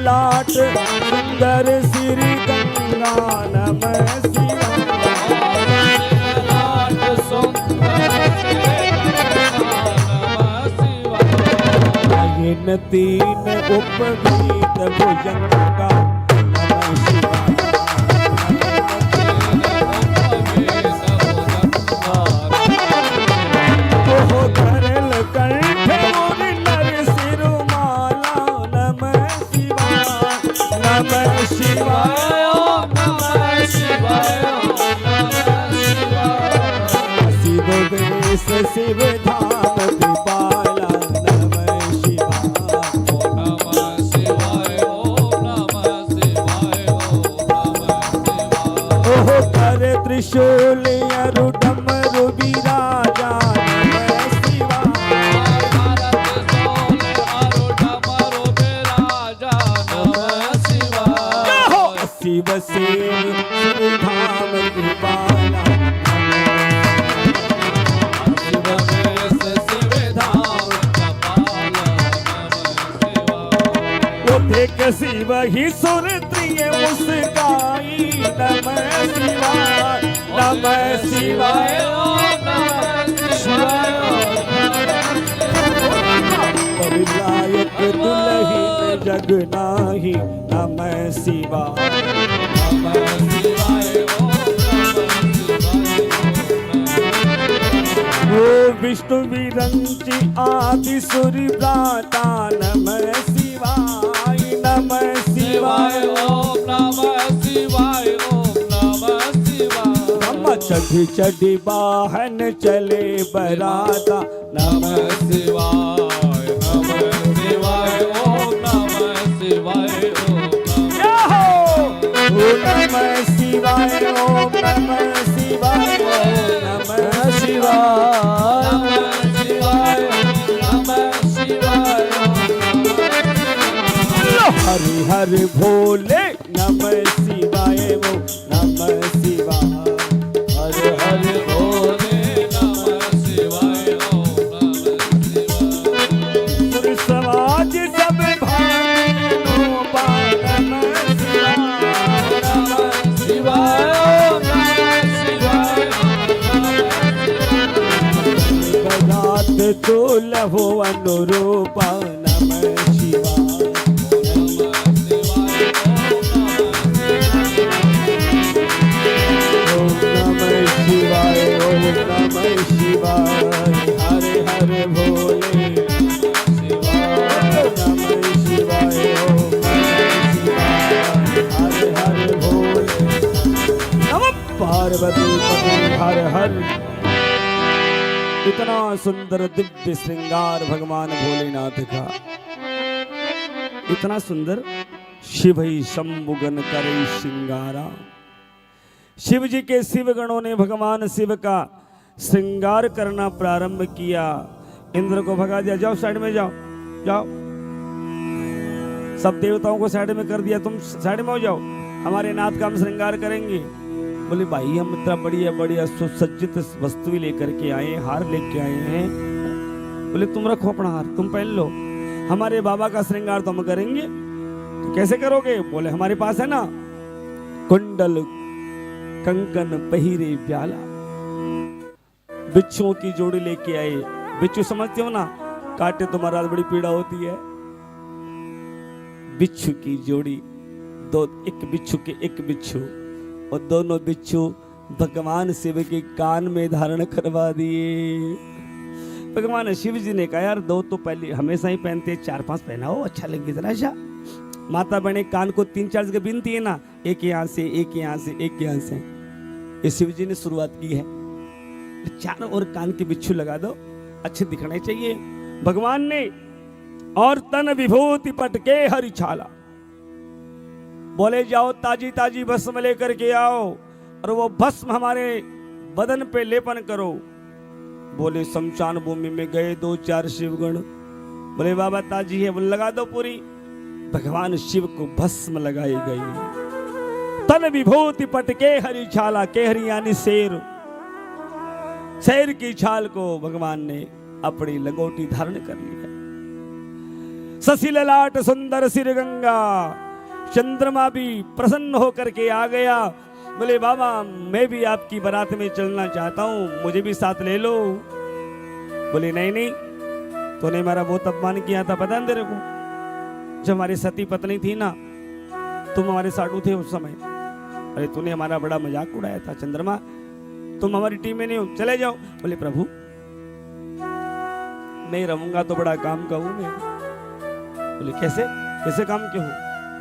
लाट सुंदर श्री गंगा नमः शिवाय तीन उपवीत भुजंगा नमः शिवाय करल कंठ और नर सिरुमाला नमः नमः शिवाय ओम नमः शिवाय ओम नमः शिवाय शिव वेश शिव धाम दीपाला नमः शिवाय ओम नमः शिवाय ओम नमः शिवाय ओम नमः शिवाय ओह कर त्रिशूल अरु डमरु विराजा नमः शिव सेन धाम दीपाला शिव वेश शिव धाम दीपाला वो देख शिव ही सुर प्रिय मुस्काई नमः शिवाय नमः शिवाय ओम नमः शिवाय परिलायक दुलहिन जग नाही नमः शिवाय वो विष्णु विरंची आदि सूर्य भ्राता नमः शिवाय नमः शिवाय ओम नमः शिवाय ओम नमः शिवाय हम चढ़ी चढ़ी वाहन चले बराता नमः शिवाय ओम नमः शिवाय नमः शिवाय ओम नमः शिवाय ओम नमः शिवाय नमः शिवाय नमः शिवाय हरि हरि भोले नमः शिवाय ओम नमः शिवाय हरि हरि भोले नमः शिवाय ओम नमः शिवाय समाज सब भाइयों नमः शिवाय बजात तो लहो अनुरूप नमः शिवाय ओम नमः शिवाय ओम नमः शिवाय हरे हरे भोले नमः शिवाय ओम नमः शिवाय हरे हरे भोले नमः पार्वती पति हर हर। इतना सुंदर दिव्य श्रृंगार भगवान भोलेनाथ का, इतना सुंदर शिव ही शंभुगन करे श्रृंगारा। शिव जी के शिव गणों ने भगवान शिव का श्रृंगार करना प्रारंभ किया। इंद्र को भगा दिया, जाओ साइड में जाओ जाओ, सब देवताओं को साइड में कर दिया, तुम साइड में हो जाओ, हमारे नाथ का हम श्रृंगार करेंगे। बोले भाई हम इतना बढ़िया बढ़िया सुसज्जित वस्तु लेकर के आए, हार लेके आए हैं। बोले तुम रखो अपना हार, तुम पहन लो, हमारे बाबा का श्रृंगार तो हम करेंगे। तो कैसे करोगे? बोले हमारे पास है ना कुंडल कंकन पहिरे प्याला। बिच्छुओं की जोड़ी लेके आए। बिच्छू समझते हो ना, काटे तो महाराज बड़ी पीड़ा होती है। बिच्छू की जोड़ी, दो, एक बिच्छू के एक बिच्छू, और दोनों बिच्छू भगवान शिव के कान में धारण करवा दिए। भगवान शिव जी ने कहा यार दो तो पहले हमेशा ही पहनते, 4-5 पहनाओ, अच्छा लगे जरा सा। माता बहने कान को 3-4 जगह बिनती है ना, एक यहाँ से एक यहाँ से एक यहाँ से। ये शिव जी ने शुरुआत की है। चारों ओर कान के बिच्छू लगा दो, अच्छे दिखने चाहिए भगवान ने। और तन विभूति पटके हरि छाला, बोले जाओ ताजी ताजी भस्म लेकर के आओ और वो भस्म हमारे बदन पे लेपन करो। बोले शमशान भूमि में गए 2-4 शिवगण, बोले बाबा ताजी है, बोले लगा दो पूरी। भगवान शिव को भस्म लगाई गई। तन विभूति पटके हरि छाला, केहरी यानी शेर, शेर की छाल को भगवान ने अपनी लंगोटी धारण कर लिया। शशि ललाट सुंदर सिर गंगा, चंद्रमा भी प्रसन्न होकर के आ गया। बोले बाबा मैं भी आपकी बारात में चलना चाहता हूं, मुझे भी साथ ले लो। बोले नहीं नहीं, तूने हमारा बहुत अपमान किया था, पता है तेरे को? जब हमारी सती पत्नी थी ना, तुम हमारे साधु थे उस समय। अरे तूने हमारा बड़ा मजाक उड़ाया था चंद्रमा, तुम हमारी टीम में नहीं हो, चले जाओ। बोले प्रभु नहीं रहूंगा तो बड़ा काम का हूं मैं। बोले कैसे कैसे काम के हो?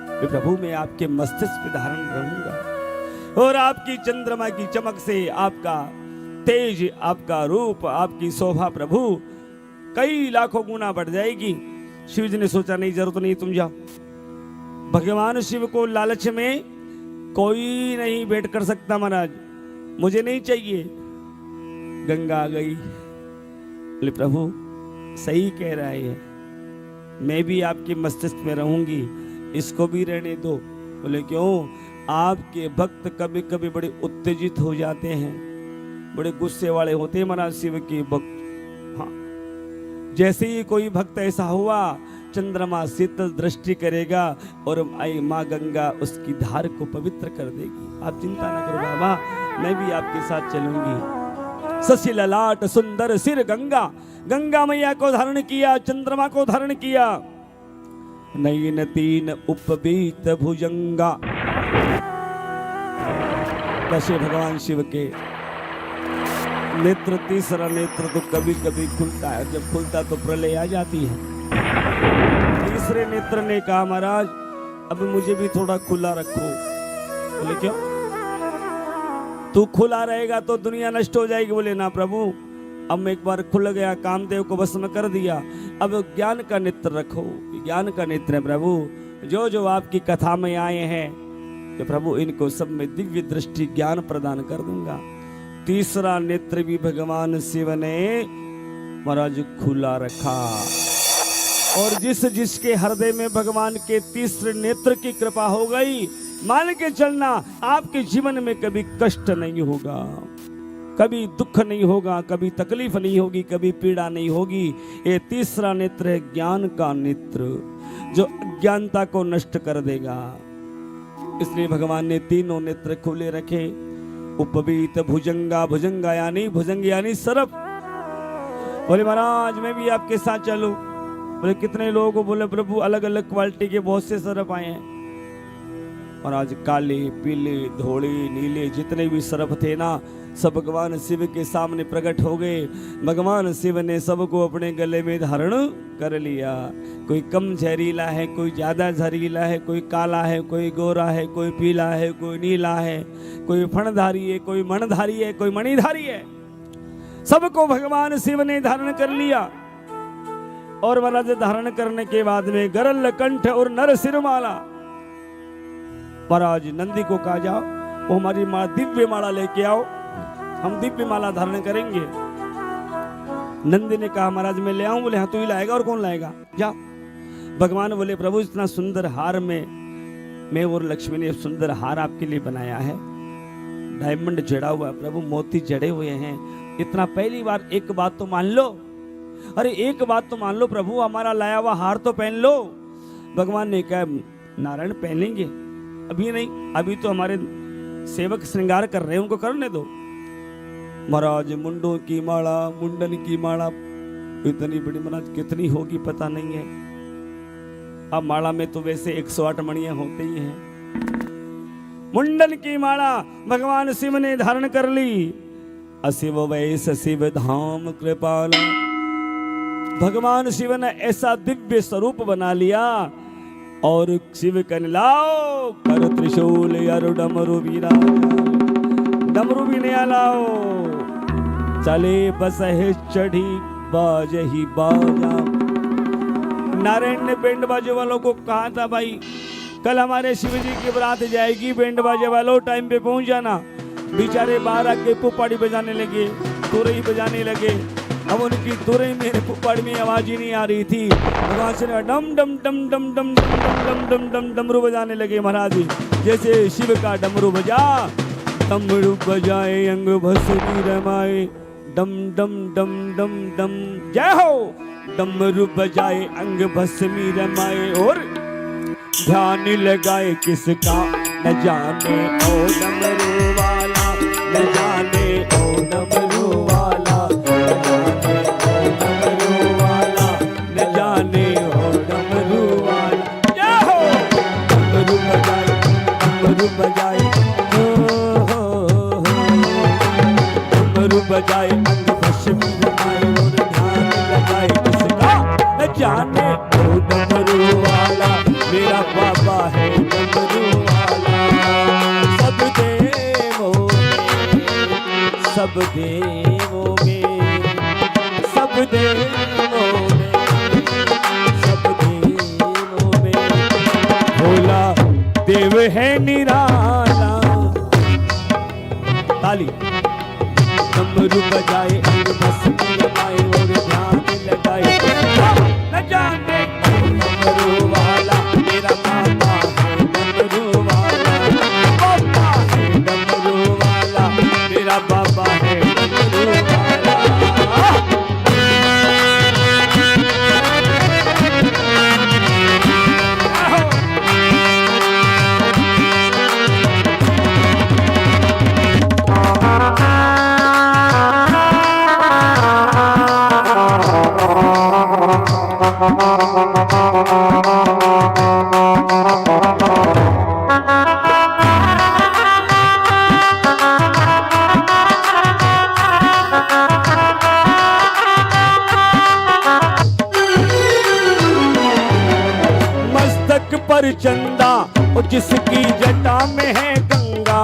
बोले प्रभु मैं आपके मस्तिष्क पे धारण रहूंगा और आपकी चंद्रमा की चमक से आपका तेज, आपका रूप, आपकी शोभा प्रभु कई लाखों गुना बढ़ जाएगी। शिव जी ने सोचा नहीं, जरूरत नहीं, तुम जाओ। भगवान शिव को लालच में कोई नहीं बैठ कर सकता महाराज, मुझे नहीं चाहिए। गंगा आ गई। बोले प्रभु सही कह रहा है, मैं भी आपके मस्तिष्क में रहूंगी, इसको भी रहने दो। बोले क्यों? आपके भक्त कभी कभी बड़े उत्तेजित हो जाते हैं, बड़े गुस्से वाले होते हैं महाराज शिव के भक्त। हाँ, जैसे ही कोई भक्त ऐसा हुआ, चंद्रमा शीतल दृष्टि करेगा और माँ गंगा उसकी धार को पवित्र कर देगी। आप चिंता न करो बाबा, मैं भी आपके साथ चलूंगी। शशि ललाट सुंदर सिर गंगा, गंगा मैया को धारण किया, चंद्रमा को धारण किया। नयन तीन उपबीत भुजंगा, कैसे भगवान शिव के नेत्र, तीसरा नेत्र तो कभी कभी खुलता है, जब खुलता तो प्रलय आ जाती है। तीसरे नेत्र ने कहा महाराज अब मुझे भी थोड़ा खुला रखो। बोले क्यों? तू खुला रहेगा तो दुनिया नष्ट हो जाएगी। बोले ना प्रभु, अब एक बार खुल गया, कामदेव को भस्म कर दिया, अब ज्ञान का नेत्र रखो। ज्ञान का नेत्र है प्रभु, जो जो आपकी कथा में आए हैं कि प्रभु इनको सब में दिव्य दृष्टि ज्ञान प्रदान कर दूंगा। तीसरा नेत्र भी भगवान शिव ने महाराज खुला रखा और जिस जिसके हृदय में भगवान के तीसरे नेत्र की कृपा हो गई, मान के चलना आपके जीवन में कभी कष्ट नहीं होगा, कभी दुख नहीं होगा, कभी तकलीफ नहीं होगी, कभी पीड़ा नहीं होगी। ये तीसरा नेत्र है ज्ञान का नेत्र, जो अज्ञानता को नष्ट कर देगा। इसलिए भगवान ने तीनों नेत्र खुले रखे। उपबीत भुजंगा, भुजंगा यानी भुजंग यानी सरप। बोले महाराज मैं भी आपके साथ चलूं। बोले कितने लोग? बोले प्रभु अलग अलग क्वालिटी के बहुत से सरप आए हैं। और आज काले, पीले, धोले, नीले जितने भी सरप थे ना, सब भगवान शिव के सामने प्रकट हो गए। भगवान शिव ने सबको अपने गले में धारण कर लिया। कोई कम जहरीला है, कोई ज्यादा जहरीला है, कोई काला है, कोई गोरा है, कोई पीला है, कोई नीला है, कोई फणधारी है, कोई मणधारी है, कोई मणिधारी है। सबको भगवान शिव ने धारण कर लिया। और महाराज धारण करने के बाद में गरल कंठ और नर सिरमाला। महाराज नंदी को कहा जाओ वो हमारी माँ दिव्य माला लेके आओ, हम दिव्य माला धारण करेंगे। नंदी ने कहा महाराज मैं ले आऊं। बोले हाँ तू ही लाएगा, और कौन लाएगा, जा। भगवान बोले प्रभु इतना सुंदर हार में मैं और लक्ष्मी ने सुंदर हार आपके लिए बनाया है, डायमंड जड़ा हुआ है प्रभु, मोती जड़े हुए हैं। इतना पहली बार एक बात तो मान लो। अरे एक बात तो मान लो प्रभु, हमारा लाया हुआ हार तो पहन लो। भगवान ने कहा नारायण पहनेंगे, अभी नहीं, अभी तो हमारे सेवक श्रृंगार कर रहे हैं, उनको करने दो। महाराज मुंडों की माला, मुंडन की माला इतनी बड़ी महाराज कितनी होगी पता नहीं है। अब माला में तो वैसे 108 मणियां होते ही हैं। मुंडन की माला भगवान शिव ने धारण कर ली। अशिव वैस शिव धाम कृपाला, भगवान शिव ने ऐसा दिव्य स्वरूप बना लिया। और शिव कन लाओ कर त्रिशूल अरु डमरू वीरा, डमरू भी नया लाओ, चले बस है चढ़ी बाज ही बाजा। नारायण ने बैंड बाजे वालों को कहा था, भाई कल हमारे शिव जी की बारात जाएगी, बैंड बाजे वालों टाइम पे पहुंच जाना। बेचारे बाहर आके पुप्पाड़ी बजाने लगे, तुरई बजाने लगे। अब उनकी तुरई मेरे पुप्पाड़ी में आवाज ही नहीं आ रही थी। भगवान से डम डम डम डम डम डम डम डम डम डमरू बजाने लगे महाराज जी, जैसे शिव का डमरू बजा। डमरू बजाए अंग भस्मी रमाए, डम डम डम डम डम, जय हो। डमरू बजाए अंग भस्मी रमाए और ध्यान लगाए किसका न जाने ओ डमरू वाला, न जाने ओ डमरू वाला, डमरू वाला, न जाने ओ डमरू वाला। जय हो। डमरू बजाए, डमरू बजाए, डमरू बजाए अंग भस्मी रमाए और ध्यान लगाए किसका न जाने ओ डमरू वाला, मेरा बाबा है डमरू वाला। सब देवों में, सब देवों में, सब देवों में, सब देवों में भोला देव है निराला। ताली। डमरू बजाए अंग भस्मी रमाए और ध्यान लगाए न जाने डमरू वाला, मेरा बाबा है डमरू वाला। बाबा है डमरू वाला, मेरा बाबा है डमरू वाला। पर चंदा और जिसकी जटा में है गंगा।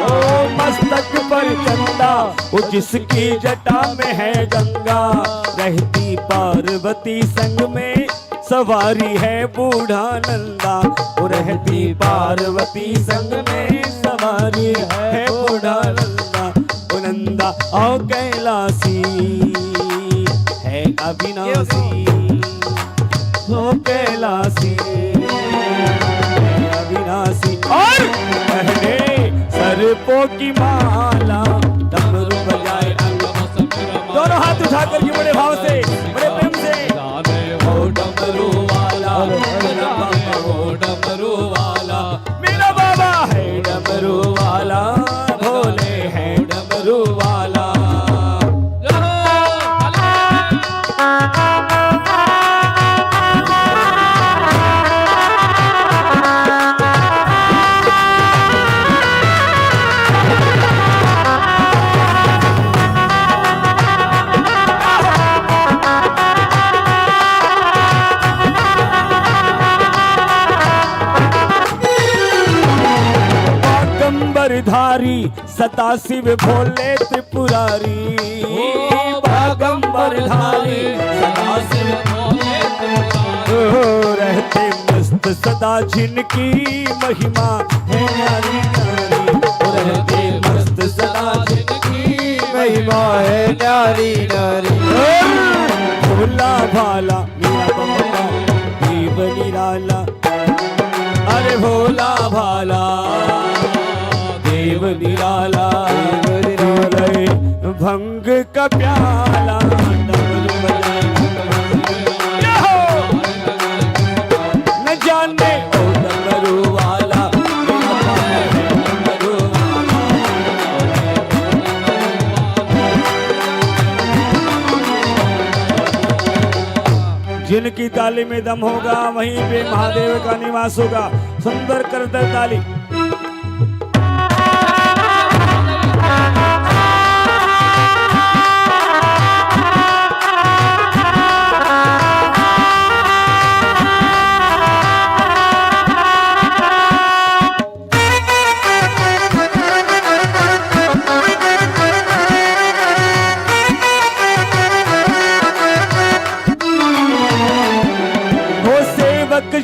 ओ मस्तक पर चंदा और जिसकी जटा में है गंगा। रहती पार्वती संग में सवारी है बूढ़ा नंदा। और रहती पार्वती संग में सवारी है बूढ़ा नंदा। ओ नंदा ओ कैलासी है अविनाशी, हो कैलासी अविनाशी। और पहने सर्पों की माला, डमरू बजाए अंग भस्मी रमाए। दोनों हाथ उठा करके बड़े भाव से, बड़े प्रेम से, ओ डमरू वाला, मेरा बाबा ओ डमरू वाला, मेरा बाबा है डमरू वाला, भोले है डमरू वाला। धारी सता शिव भोले त्रिपुरारी। बागंबर धारी सदा शिव भोले त्रिपुरारी। रहते मस्त सदा जिनकी महिमा है न्यारी न्यारी। रहते मस्त सदा जिनकी महिमा है न्यारी न्यारी। भोला भाला मेरा बाबा देव निराला। अरे भोला भाला देव निराला, भंग का प्याला, डमरू बजाए न जाने ओ डमरू वाला, डमरू वाला। जिनकी ताली में दम होगा वहीं पे महादेव का निवास होगा। सुंदर करतर ताली।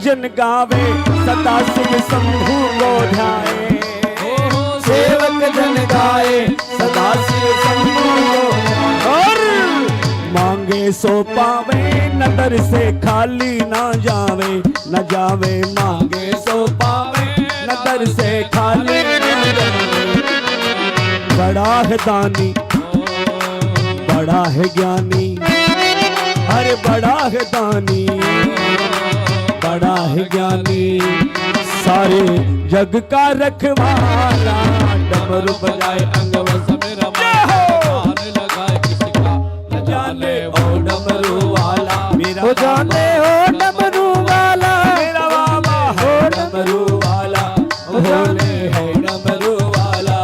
जन गावे सदा शिव शंभु को ध्याए। सेवक जन गाए सदा शिव शंभु को और मांगे सो पावे नदर से खाली ना जावे, न जावे मांगे सो पावे नदर से खाली ना जावे। बड़ा है दानी बड़ा है ज्ञानी, अरे बड़ा है दानी बड़ा है ज्ञानी, सारे जग का रखवाला। डमरू बजाए अंगवस में रमाने लगाए किसका न जाने वो डमरू वाला। मेरा हो जाने हो डमरू वाला, मेरा बाबा हो डमरू वाला, भोले है डमरू वाला।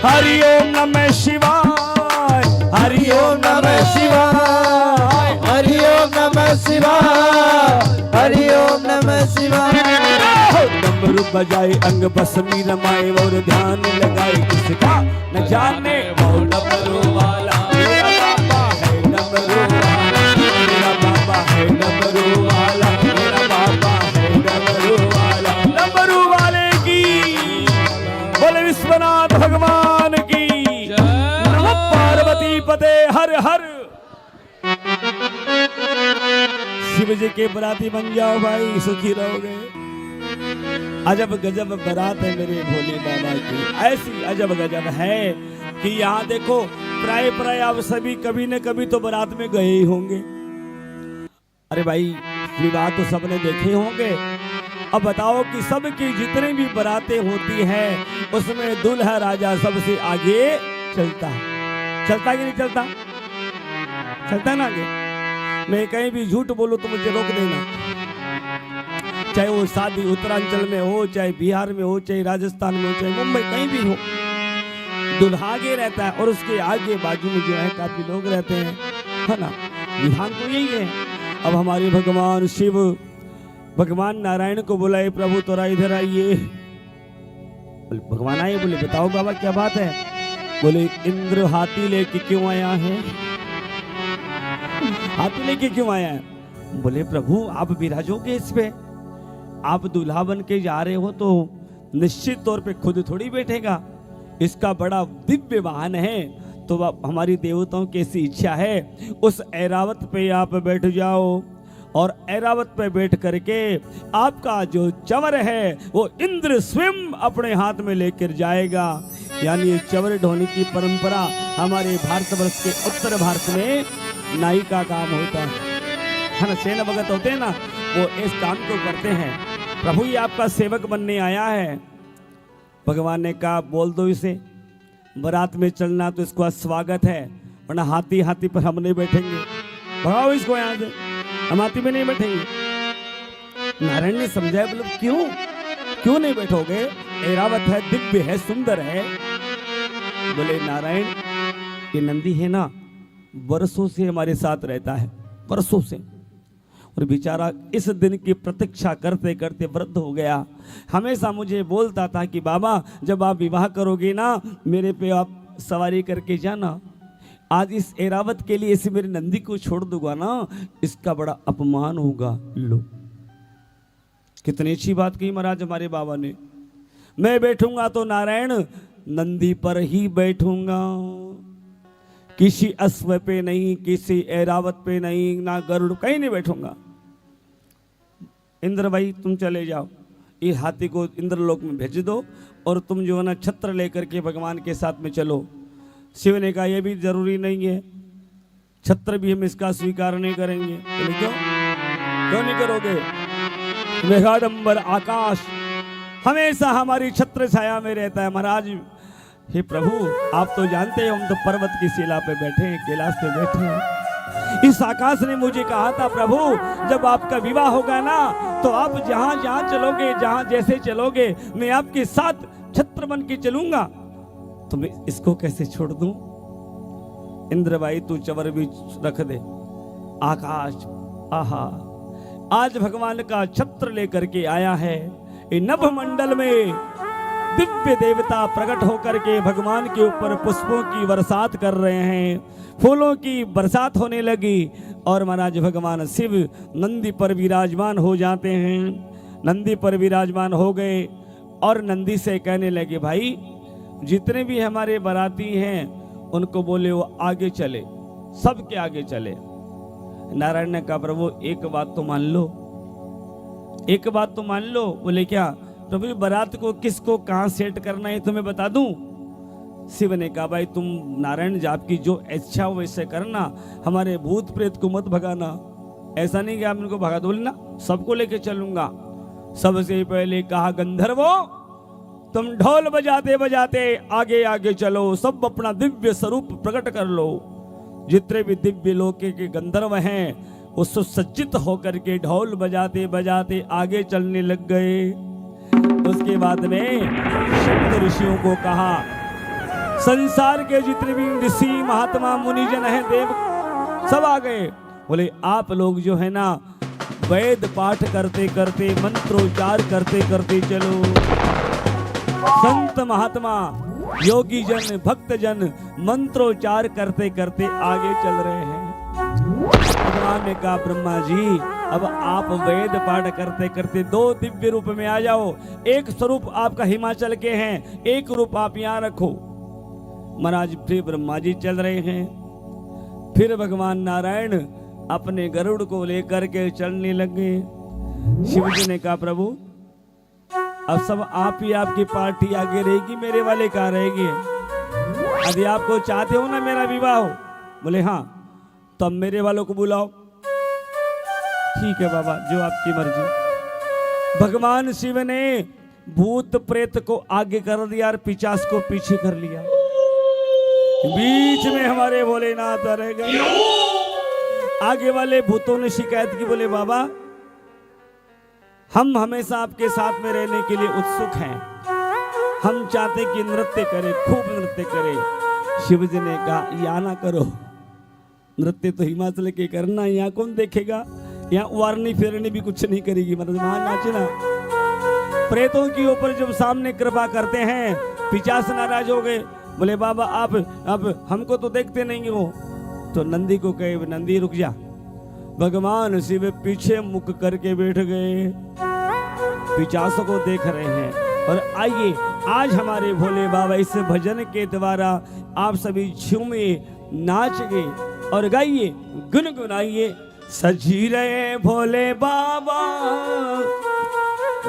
हरि ओम नमः शिवाय, हरि ओम नमः शिवाय, हरि ओम नमः शिवाय, हरि ओम नमः शिवाय। डमरू बजाए अंग बस में रमाए और ध्यान लगाए किसका न जाने वो डमरू वाला। मेरा बाबा है डमरू वाला, मेरा बाबा है डमरू वाला, मेरा बाबा है डमरू वाला। डमरू वाले की बोले विश्वनाथ भगवान की नमः पार्वती पते हर हर। शिव जी के बराती बन जाओ भाई, सुखी रहोगे। अजब गजब बारात है मेरे भोले बाबा की, ऐसी अजब गजब है कि यहाँ देखो प्राय प्राय आप सभी कभी न कभी तो बारात में गए ही होंगे। अरे भाई विवाह तो सबने देखे होंगे। अब बताओ कि सबकी जितनी भी बारातें होती हैं उसमें दूल्हा राजा सबसे आगे चलता है। चलता कि नहीं चलता? चलता है ना आगे। मैं कहीं भी झूठ बोलूं तो मुझे रोक देना, चाहे वो शादी उत्तरांचल में हो, चाहे बिहार में हो, चाहे राजस्थान में हो, चाहे मुंबई कहीं भी हो, दूल्हा आगे रहता है और उसके आगे बाजू में जो है काफी लोग रहते हैं, है ना। विधान तो यही है। अब हमारे भगवान शिव भगवान नारायण को बुलाए, प्रभु तोरा इधर आइए। भगवान आए, बोले बताओ बाबा क्या बात है। बोले इंद्र हाथी लेके क्यों आया है? हाथी लेके क्यों आया है? बोले प्रभु आप विराजोगे इस पे, आप दूल्हा बन के जा रहे हो तो निश्चित तौर पे खुद थोड़ी बैठेगा, इसका बड़ा दिव्य वाहन है। तो हमारी देवताओं की ऐसी इच्छा है उस ऐरावत पे आप बैठ जाओ और ऐरावत पे बैठ करके आपका जो चवर है वो इंद्र स्वयं अपने हाथ में लेकर जाएगा। यानी ये चवर ढोने की परंपरा हमारे भारतवर्ष के उत्तर भारत में नाई का काम होता है ना। सेना भगत होते हैं ना, वो इस काम को करते हैं। प्रभु ये आपका सेवक बनने आया है। भगवान ने कहा बोल दो इसे, बारात में चलना तो इसको स्वागत है, वरना हाथी हाथी पर हम नहीं बैठेंगे। भगाओ इसको यहाँ से, हम हाथी में नहीं बैठेंगे। नारायण ने समझाया, बोले क्यों क्यों नहीं बैठोगे? ऐरावत है, दिव्य है, सुंदर है। बोले नारायण ये नंदी है ना, वर्षों से हमारे साथ रहता है, वर्षों से, और बेचारा इस दिन की प्रतीक्षा करते करते वृद्ध हो गया। हमेशा मुझे बोलता था कि बाबा जब आप विवाह करोगे ना मेरे पे आप सवारी करके जाना। आज इस ऐरावत के लिए इसे मेरे नंदी को छोड़ दूंगा ना, इसका बड़ा अपमान होगा। लो कितनी अच्छी बात कही महाराज हमारे बाबा ने। मैं बैठूंगा तो नारायण नंदी पर ही बैठूंगा, किसी अश्व पे नहीं, किसी ऐरावत पे नहीं, ना गरुड़, कहीं नहीं बैठूंगा। इंद्र भाई तुम चले जाओ, ये हाथी को इंद्रलोक में भेज दो और तुम जो है ना छत्र लेकर के भगवान के साथ में चलो। शिव ने कहा यह भी जरूरी नहीं है, छत्र भी हम इसका स्वीकार नहीं करेंगे। बोले क्यों क्यों नहीं करोगे? मेघाडंबर आकाश हमेशा हमारी छत्र छाया में रहता है। महाराज हे प्रभु आप तो जानते हैं हम तो पर्वत की शिला पे बैठे हैं, कैलाश पे बैठे हैं। इस आकाश ने मुझे कहा था प्रभु जब आपका विवाह होगा ना तो आप जहां जहां चलोगे, जहां जैसे चलोगे मैं आपके साथ छत्र बन के चलूंगा। तो मैं इसको कैसे छोड़ दूं? इंद्र भाई तू चवर भी रख दे। आकाश आहा आज भगवान का छत्र लेकर के आया है। नभ मंडल में दिव्य देवता प्रकट होकर के भगवान के ऊपर पुष्पों की बरसात कर रहे हैं, फूलों की बरसात होने लगी और महाराज भगवान शिव नंदी पर विराजमान हो जाते हैं। नंदी पर विराजमान हो गए और नंदी से कहने लगे, भाई जितने भी हमारे बाराती हैं उनको बोले वो आगे चले, सबके आगे चले। नारायण ने कहा, प्रभु एक बात तो मान लो, एक बात तो मान लो। बोले क्या? प्रभु बारात को किसको कहां सेट करना है तुम्हें बता दूं? शिव ने कहा, भाई तुम नारायण जी आपकी जो इच्छा हो वैसे करना, हमारे भूत प्रेत को मत भगाना। ऐसा नहीं कि आप इनको भगा दो, बोले ना सबको लेके चलूंगा। सबसे पहले कहा, गंधर्वो तुम ढोल बजाते बजाते आगे आगे चलो, सब अपना दिव्य स्वरूप प्रकट कर लो। जितने भी दिव्य लोके के गंधर्व हैं वो सुसज्जित होकर के ढोल बजाते बजाते आगे चलने लग गए। उसके बाद में सप्त ऋषियों को कहा, संसार के जितने भी ऋषि महात्मा मुनिजन हैं, देव सब आ गए। बोले आप लोग जो है ना वेद पाठ करते करते मंत्रोच्चार करते करते चलो। संत महात्मा योगी जन भक्त जन मंत्रोच्चार करते करते आगे चल रहे हैं। भगवान ने कहा, ब्रह्मा जी अब आप वेद पाठ करते करते दो दिव्य रूप में आ जाओ। एक स्वरूप आपका हिमाचल के हैं, एक रूप आप यहाँ रखो। महाराज फिर ब्रह्मा जी चल रहे हैं। फिर भगवान नारायण अपने गरुड़ को लेकर के चलने लगे। शिव जी ने कहा, प्रभु अब सब आप ही आपकी पार्टी आगे रहेगी, मेरे वाले कहाँ रहेगी? यदि आपको चाहते हो ना मेरा विवाह हो, बोले हाँ, तो अब मेरे वालों को बुलाओ। ठीक है बाबा, जो आपकी मर्जी। भगवान शिव ने भूत प्रेत को आगे कर दिया और पिशाच को पीछे कर लिया। बीच में हमारे भोलेनाथ रह गए। आगे वाले भूतों ने शिकायत की, बोले बाबा हम हमेशा आपके साथ में रहने के लिए उत्सुक हैं, हम चाहते कि नृत्य करें, खूब नृत्य करें। शिव जी ने कहा, या ना करो, नृत्य तो हिमाचल के करना, यहाँ कौन देखेगा? यहाँ वारनी फेरनी भी कुछ नहीं करेगी, मतलब वहां नाचना। प्रेतों के ऊपर जब सामने कृपा करते हैं, पिशाच नाराज हो गए। बोले बाबा आप अब हमको तो देखते नहीं हो। तो नंदी को कहे, नंदी रुक जा। भगवान शिव पीछे मुख करके बैठ गए, पिशाचों को देख रहे हैं। और आइए आज हमारे भोले बाबा इस भजन के द्वारा आप सभी झूमे, नाचिए और गाइए, गुनगुनाइए। सजी रहे भोले बाबा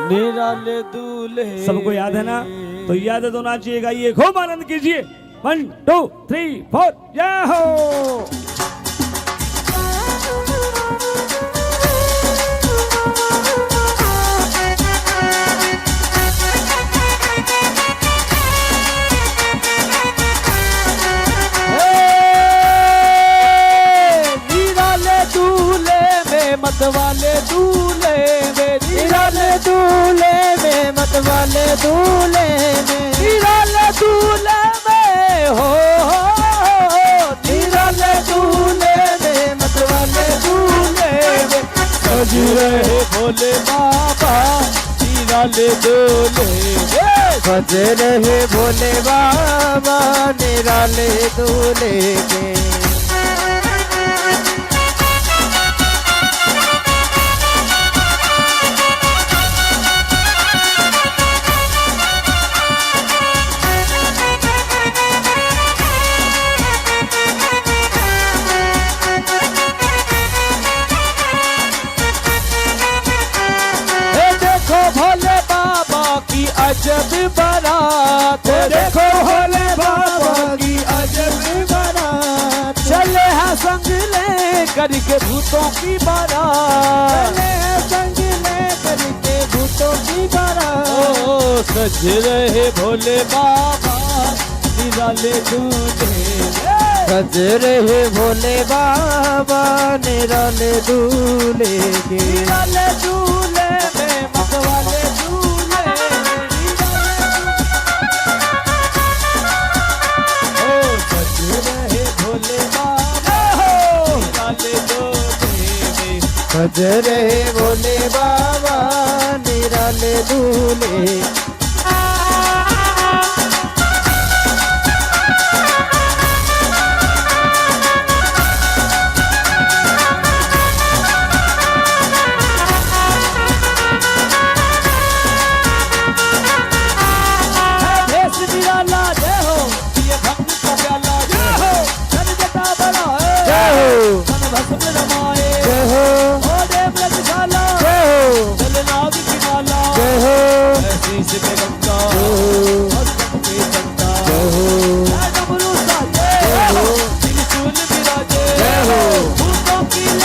निराले दूल्हे। सबको याद है ना? तो याद है तो नाचिए, गाइए, खूब आनंद कीजिए। 1 2 3 4 जय हो। मतवाले दूल्हे में, निराले दूल्हे में, मतवाले दूल्हे में, निराले दूल्हे में, हो निराले दूल्हे में, मतवाले दूल्हे में। सज रहे भोले बाबा निराले दूल्हे में, सज रहे भोले बाबा निराले दूल्हे में। अजब बारात, देखो भोले बाबा की अजब बारात। चले हैं संग ले करके भूतों की बारात, चले हैं संग ले करके भूतों की बारात। ओ सज रहे भोले बाबा निराले दूल्हे, सज रहे भोले बाबा निराले दूल्हे, निराले दूल्हे में मतवाले सज रहे भोले बाबा निराले दूल्हे।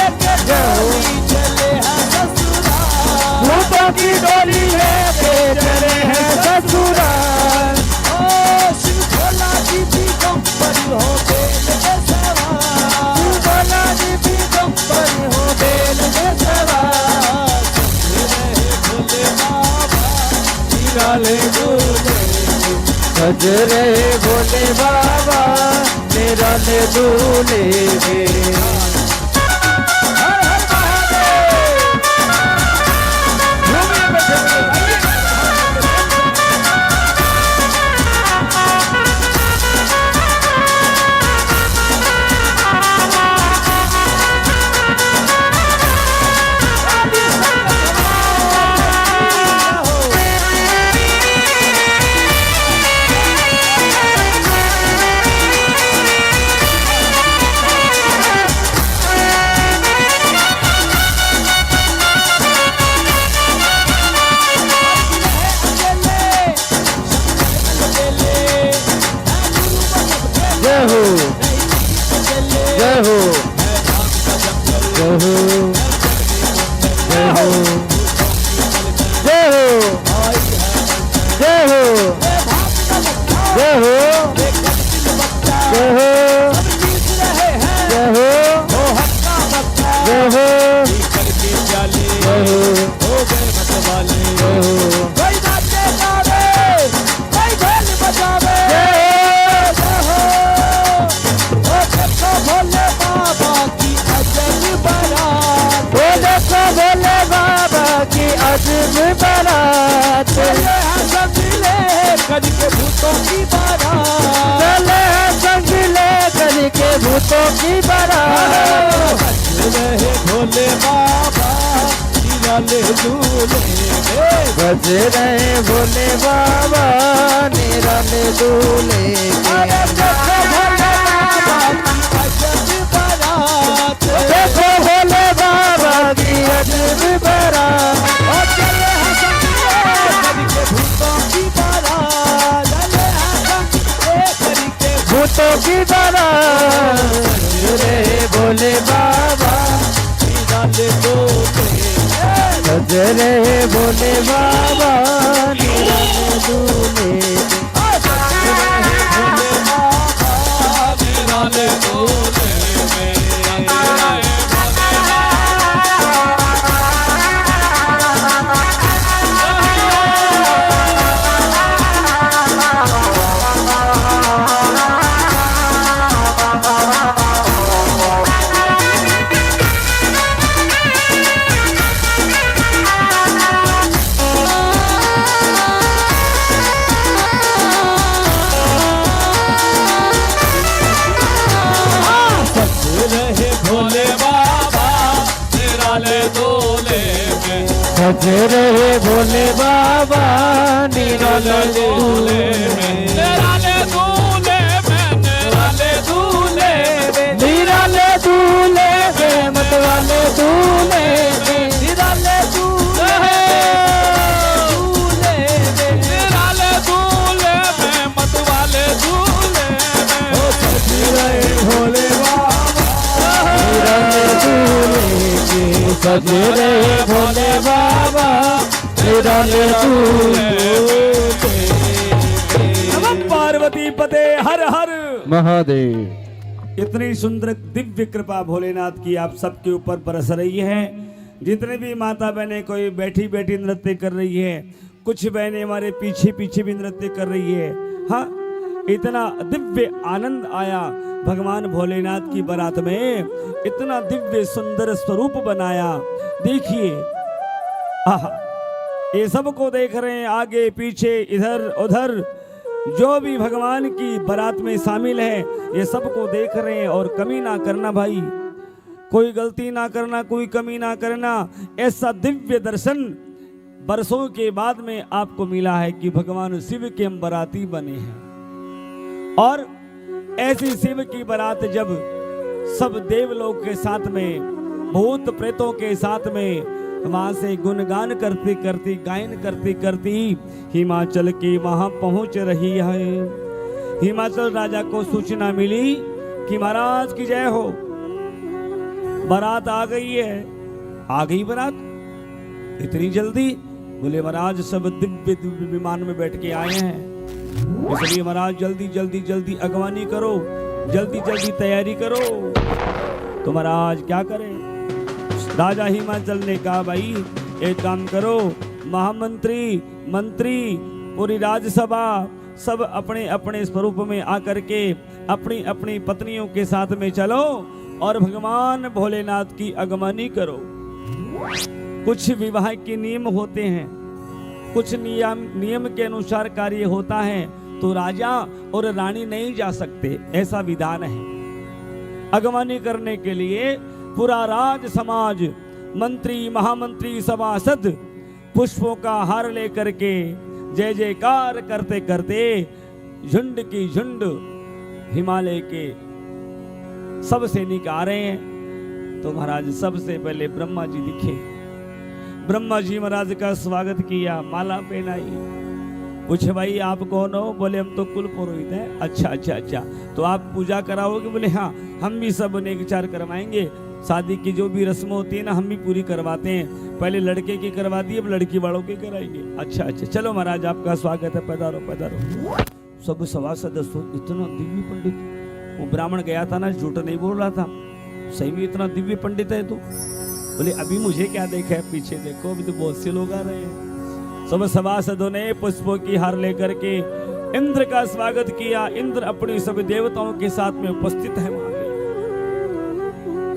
लेके डोली चले हैं ससुराल, भूतों की डोली लेके चले हैं ससुराल। ओ शिव भोला जी दिगंबर हो बेल में सवार, शिव भोला जी दिगंबर हो बेल में सवार। सज रहे भोले बाबा निराले दूल्हे में। सज रहे भोले बाबा निराले दूल्हे में। हर हर महादेव। भूमि में बैठे हुए आइए। जय हो जय हो जय हो जय हो जय हो जय हो जय हो जय हो जय हो जय हो कोई नाचे गावे, कोई ढोल बजावे। ओ देखो भोले बाबा की अजब बारात, वो देखो भोले बाबा की अजब बारात। चले हैं संगीले करके भूतों की बारात, चले हैं संगीले करके भूतों की बारात। सज रहे भोले बाबा निराले दूल्हे में। बज रहे भोले बाबा निराले दूल्हे अरे में। देखो भोले बाबा की अजब बारात, देखो भोले बाबा की अजब बारात। और चले हैं संगीले करके भूतों की बारात, चले हैं संगीले करके भूतों की बारात। बज रहे भोले बाबा निराले दूल्हे में। बज रहे भोले बाबा निराले दूल्हे में। भोले बाबा निराले दूल्हे में। सज रहे भोले बाबा निराले दूल्हे में। निराले दूल्हे में, निराले दूल्हे में, निराले दूल्हे में मतवाले दूल्हे में। निराले दूल्हे में, निराले दूल्हे में, मतवाले दूल्हे में। ओ सज रहे भोले बाबा निराले दूल्हे में। सज रहे भोले बाबा निराले दूल्हे नमः पार्वती पते हर हर महादेव। इतनी सुंदर दिव्य कृपा भोलेनाथ की आप सबके ऊपर बरस रही है। जितने भी माता बहनें कोई बैठी बैठी नृत्य कर रही है, कुछ बहनें हमारे पीछे पीछे भी नृत्य कर रही है। हाँ, इतना दिव्य आनंद आया भगवान भोलेनाथ की बारात में, इतना दिव्य सुंदर स्वरूप बनाया। देखिए आहा, ये सबको देख रहे हैं, आगे पीछे इधर उधर जो भी भगवान की बारात में शामिल है, ये सबको देख रहे हैं। और कमी ना करना भाई, कोई गलती ना करना, कोई कमी ना करना। ऐसा दिव्य दर्शन बरसों के बाद में आपको मिला है कि भगवान शिव के हम बाराती बने हैं। और ऐसी शिव की बारात जब सब देवलोक के साथ में, भूत प्रेतों के साथ में, वहां से गुणगान करती करती, गायन करती करती हिमाचल की वहां पहुंच रही है। हिमाचल राजा को सूचना मिली कि महाराज की जय हो, बारात आ गई है। आ गई बारात इतनी जल्दी? बोले महाराज सब दिव्य दिव्य विमान में बैठ के आए हैं, इसलिए महाराज जल्दी जल्दी जल्दी अगवानी करो, जल्दी जल्दी तैयारी करो। तो महाराज क्या करें? राजा हिमाचल ने कहा भाई एक काम करो, महामंत्री मंत्री पूरी राज्यसभा सब अपने अपने स्वरूप में आकर के अपनी अपनी पत्नियों के साथ में चलो और भगवान भोलेनाथ की अगवानी करो। कुछ विवाह के नियम होते हैं, कुछ नियम के अनुसार कार्य होता है, तो राजा और रानी नहीं जा सकते, ऐसा विधान है। अगवानी करने के लिए पूरा राज समाज, मंत्री महामंत्री सभासद पुष्पों का हार लेकर के जय जयकार करते करते झुंड की झुंड हिमालय के सब सैनिक आ रहे हैं। तो महाराज सबसे पहले ब्रह्मा जी दिखे। ब्रह्मा जी महाराज का स्वागत किया, माला पहनाई। पूछे भाई आप कौन हो? बोले हम तो कुल पुरोहित हैं। अच्छा अच्छा अच्छा, तो आप पूजा कराओगे? बोले हाँ, हम भी सब नेक विचार करवाएंगे। शादी की जो भी रस्म होती है ना, हम भी पूरी करवाते हैं। पहले लड़के की करवा दी, अब लड़की वालों की कराएंगे। अच्छा अच्छा, चलो महाराज आपका स्वागत है, पधारो पधारो। सब सभासद इतना दिव्य पंडित, वो ब्राह्मण गया था ना, झूठ नहीं बोल रहा था, सही में इतना दिव्य पंडित है। तो बोले अभी मुझे क्या देखा है, पीछे देखो, अभी तो बहुत से लोग आ रहे हैं। सब सभासदों ने पुष्पों की हार लेकर के इंद्र का स्वागत किया। इंद्र अपनी सब देवताओं के साथ में उपस्थित है वहां पे।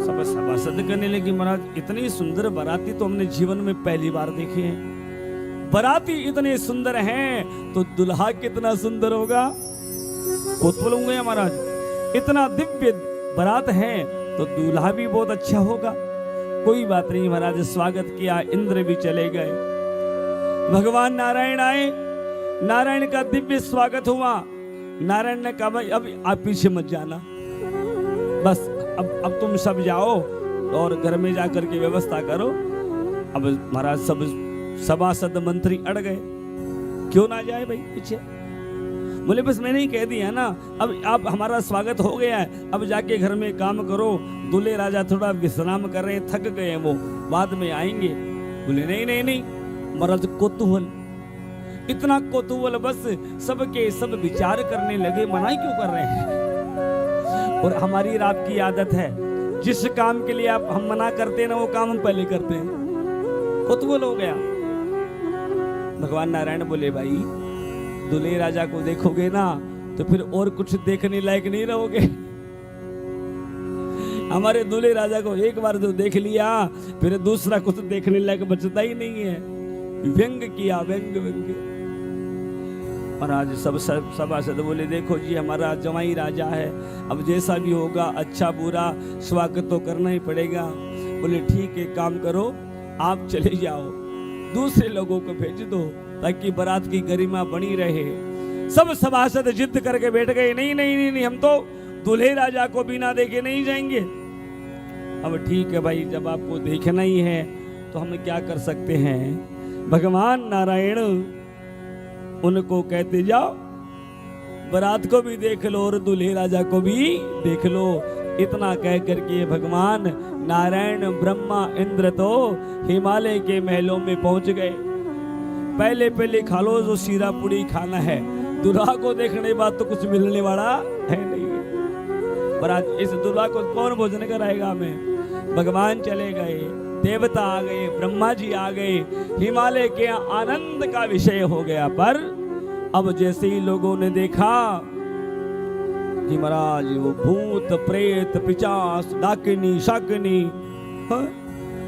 सब सभासद करने लगे महाराज इतनी सुंदर बाराती तो हमने जीवन में पहली बार देखे हैं। बाराती इतने सुंदर हैं तो दुल्हा कितना सुंदर होगा, कौतूहल होंगे महाराज। इतना दिव्य बारात है तो दूल्हा भी बहुत अच्छा होगा। कोई बात नहीं महाराज, स्वागत किया, इंद्र भी चले गए। भगवान नारायण आए, नारायण का दिव्य स्वागत हुआ। नारायण ने कहा भाई अब आप पीछे मत जाना, बस अब तुम सब जाओ और घर में जाकर के व्यवस्था करो। अब महाराज सब सभासद मंत्री अड़ गए, क्यों ना जाए भाई पीछे? बोले बस मैंने ही कह दिया ना, अब आप हमारा स्वागत हो गया है, अब जाके घर में काम करो। दूल्हे राजा थोड़ा विश्राम कर रहे हैं, थक गए हैं, वो बाद में आएंगे। बोले नहीं नहीं नहीं महाराज, कौतूहल, इतना कौतूहल, बस सबके सब विचार करने लगे, मनाही क्यों कर रहे हैं? और हमारी रात की आदत है, जिस काम के लिए आप हम मना करते हैं ना, वो काम हम पहले करते हैं। कौतूहल हो गया। भगवान नारायण बोले भाई दूल्हे राजा को देखोगे ना तो फिर और कुछ देखने लायक नहीं रहोगे। हमारे दूल्हे राजा को एक बार जो देख लिया फिर दूसरा कुछ देखने लायक बचता ही नहीं है। व्यंग किया, व्यंग व्यंग। महाराज सब सभासद बोले देखो जी हमारा जवाई राजा है, अब जैसा भी होगा अच्छा बुरा स्वागत तो करना ही पड़ेगा। बोले ठीक है, काम करो, आप चले जाओ, दूसरे लोगों को भेज दो ताकि बारात की गरिमा बनी रहे। सब सभासद जिद करके बैठ गए, नहीं नहीं नहीं नहीं, हम तो दूल्हे राजा को बिना देखे नहीं जाएंगे। अब ठीक है भाई, जब आपको देखना ही है तो हम क्या कर सकते हैं। भगवान नारायण उनको कहते जाओ बारात को भी देख लो और दूल्हे राजा को भी देख लो। इतना कह करके भगवान नारायण ब्रह्मा इंद्र तो हिमालय के महलों में पहुंच गए। पहले पहले खा लो जो शीरा पूड़ी खाना है, दूल्हा को देखने बाद तो कुछ मिलने वाला है नहीं। पर आज इस दूल्हा को कौन भोजन कराएगा हमें? भगवान चले गए, देवता आ गए, ब्रह्मा जी आ गए, हिमालय के आनंद का विषय हो गया। पर अब जैसे ही लोगों ने देखा कि महाराज वो भूत प्रेत पिशाच डाकिनी शाकिनी,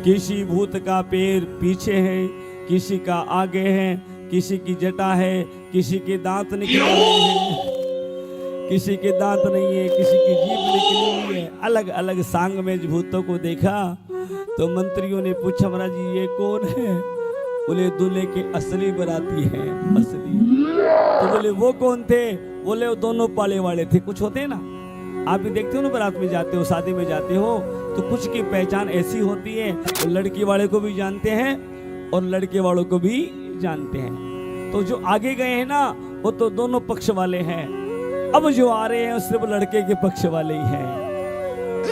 किसी भूत का पैर पीछे है, किसी का आगे है, किसी की जटा है, किसी के दांत निकले हैं, किसी के दांत नहीं है, किसी की जीभ निकली हुई है। अलग अलग सांग में भूतों को देखा तो मंत्रियों ने पूछा महाराज जी ये कौन है? बोले दूल्हे के असली बाराती हैं, असली। तो बोले वो कौन थे? बोले वो दोनों पाले वाले थे। कुछ होते हैं ना, आप भी देखते हो ना, बारात में जाते हो, शादी में जाते हो तो कुछ की पहचान ऐसी होती है, तो लड़की वाले को भी जानते हैं और लड़के वालों को भी जानते हैं। तो जो आगे गए हैं ना वो तो दोनों पक्ष वाले हैं, अब जो आ रहे हैं सिर्फ लड़के के पक्ष वाले ही हैं।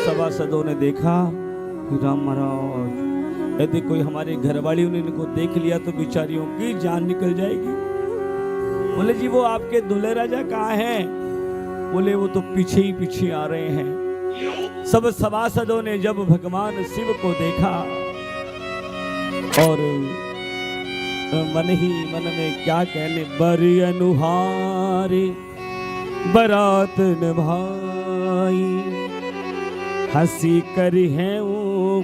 सभासदों ने देखा राम महाराज, यदि कोई हमारे घर वाली ने इनको देख लिया तो बेचारियों की जान निकल जाएगी। बोले जी वो आपके दूल्हे राजा कहाँ हैं? बोले वो तो पीछे ही पीछे आ रहे हैं। सब सभासदों ने जब भगवान शिव को देखा और मन ही मन में क्या कहने, बरी अनुहारे बरात निभाई, हंसी करी है वो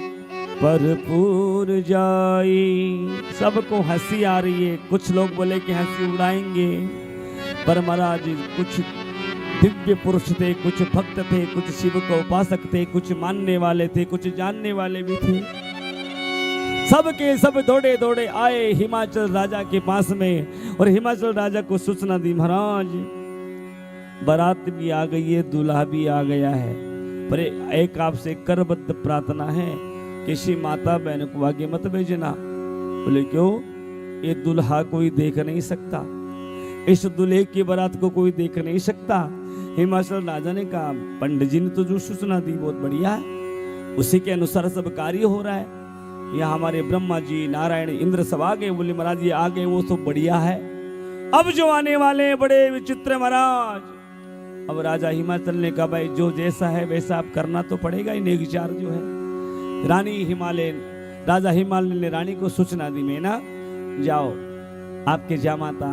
भरपूर जाई। सबको हंसी आ रही है। कुछ लोग बोले कि हंसी उड़ाएंगे, पर महाराज कुछ दिव्य पुरुष थे, कुछ भक्त थे, कुछ शिव को उपासक थे, कुछ मानने वाले थे, कुछ जानने वाले भी थे। सब के सब दौड़े दौड़े आए हिमाचल राजा के पास में और हिमाचल राजा को सूचना दी, महाराज बारात भी आ गई है, दूल्हा भी आ गया है, पर एक आपसे करबद्ध प्रार्थना है, किसी माता बहन को आगे मत भेजना। बोले क्यों? ये दूल्हा कोई देख नहीं सकता, इस दूल्हे की बारात को कोई देख नहीं सकता। हिमाचल राजा ने कहा पंडित जी ने तो जो सूचना दी बहुत बढ़िया है, उसी के अनुसार सब कार्य हो रहा है। यहाँ हमारे ब्रह्मा जी नारायण इंद्र सब आ गए। बोले महाराज ये आ गए वो तो बढ़िया है, अब जो आने वाले बड़े विचित्र महाराज। अब राजा हिमाचल ने कहा भाई जो जैसा है वैसा आप करना तो पड़ेगा ही, नेक विचार जो है। राजा हिमालय ने रानी को सूचना दी, मैं ना जाओ आपके जामाता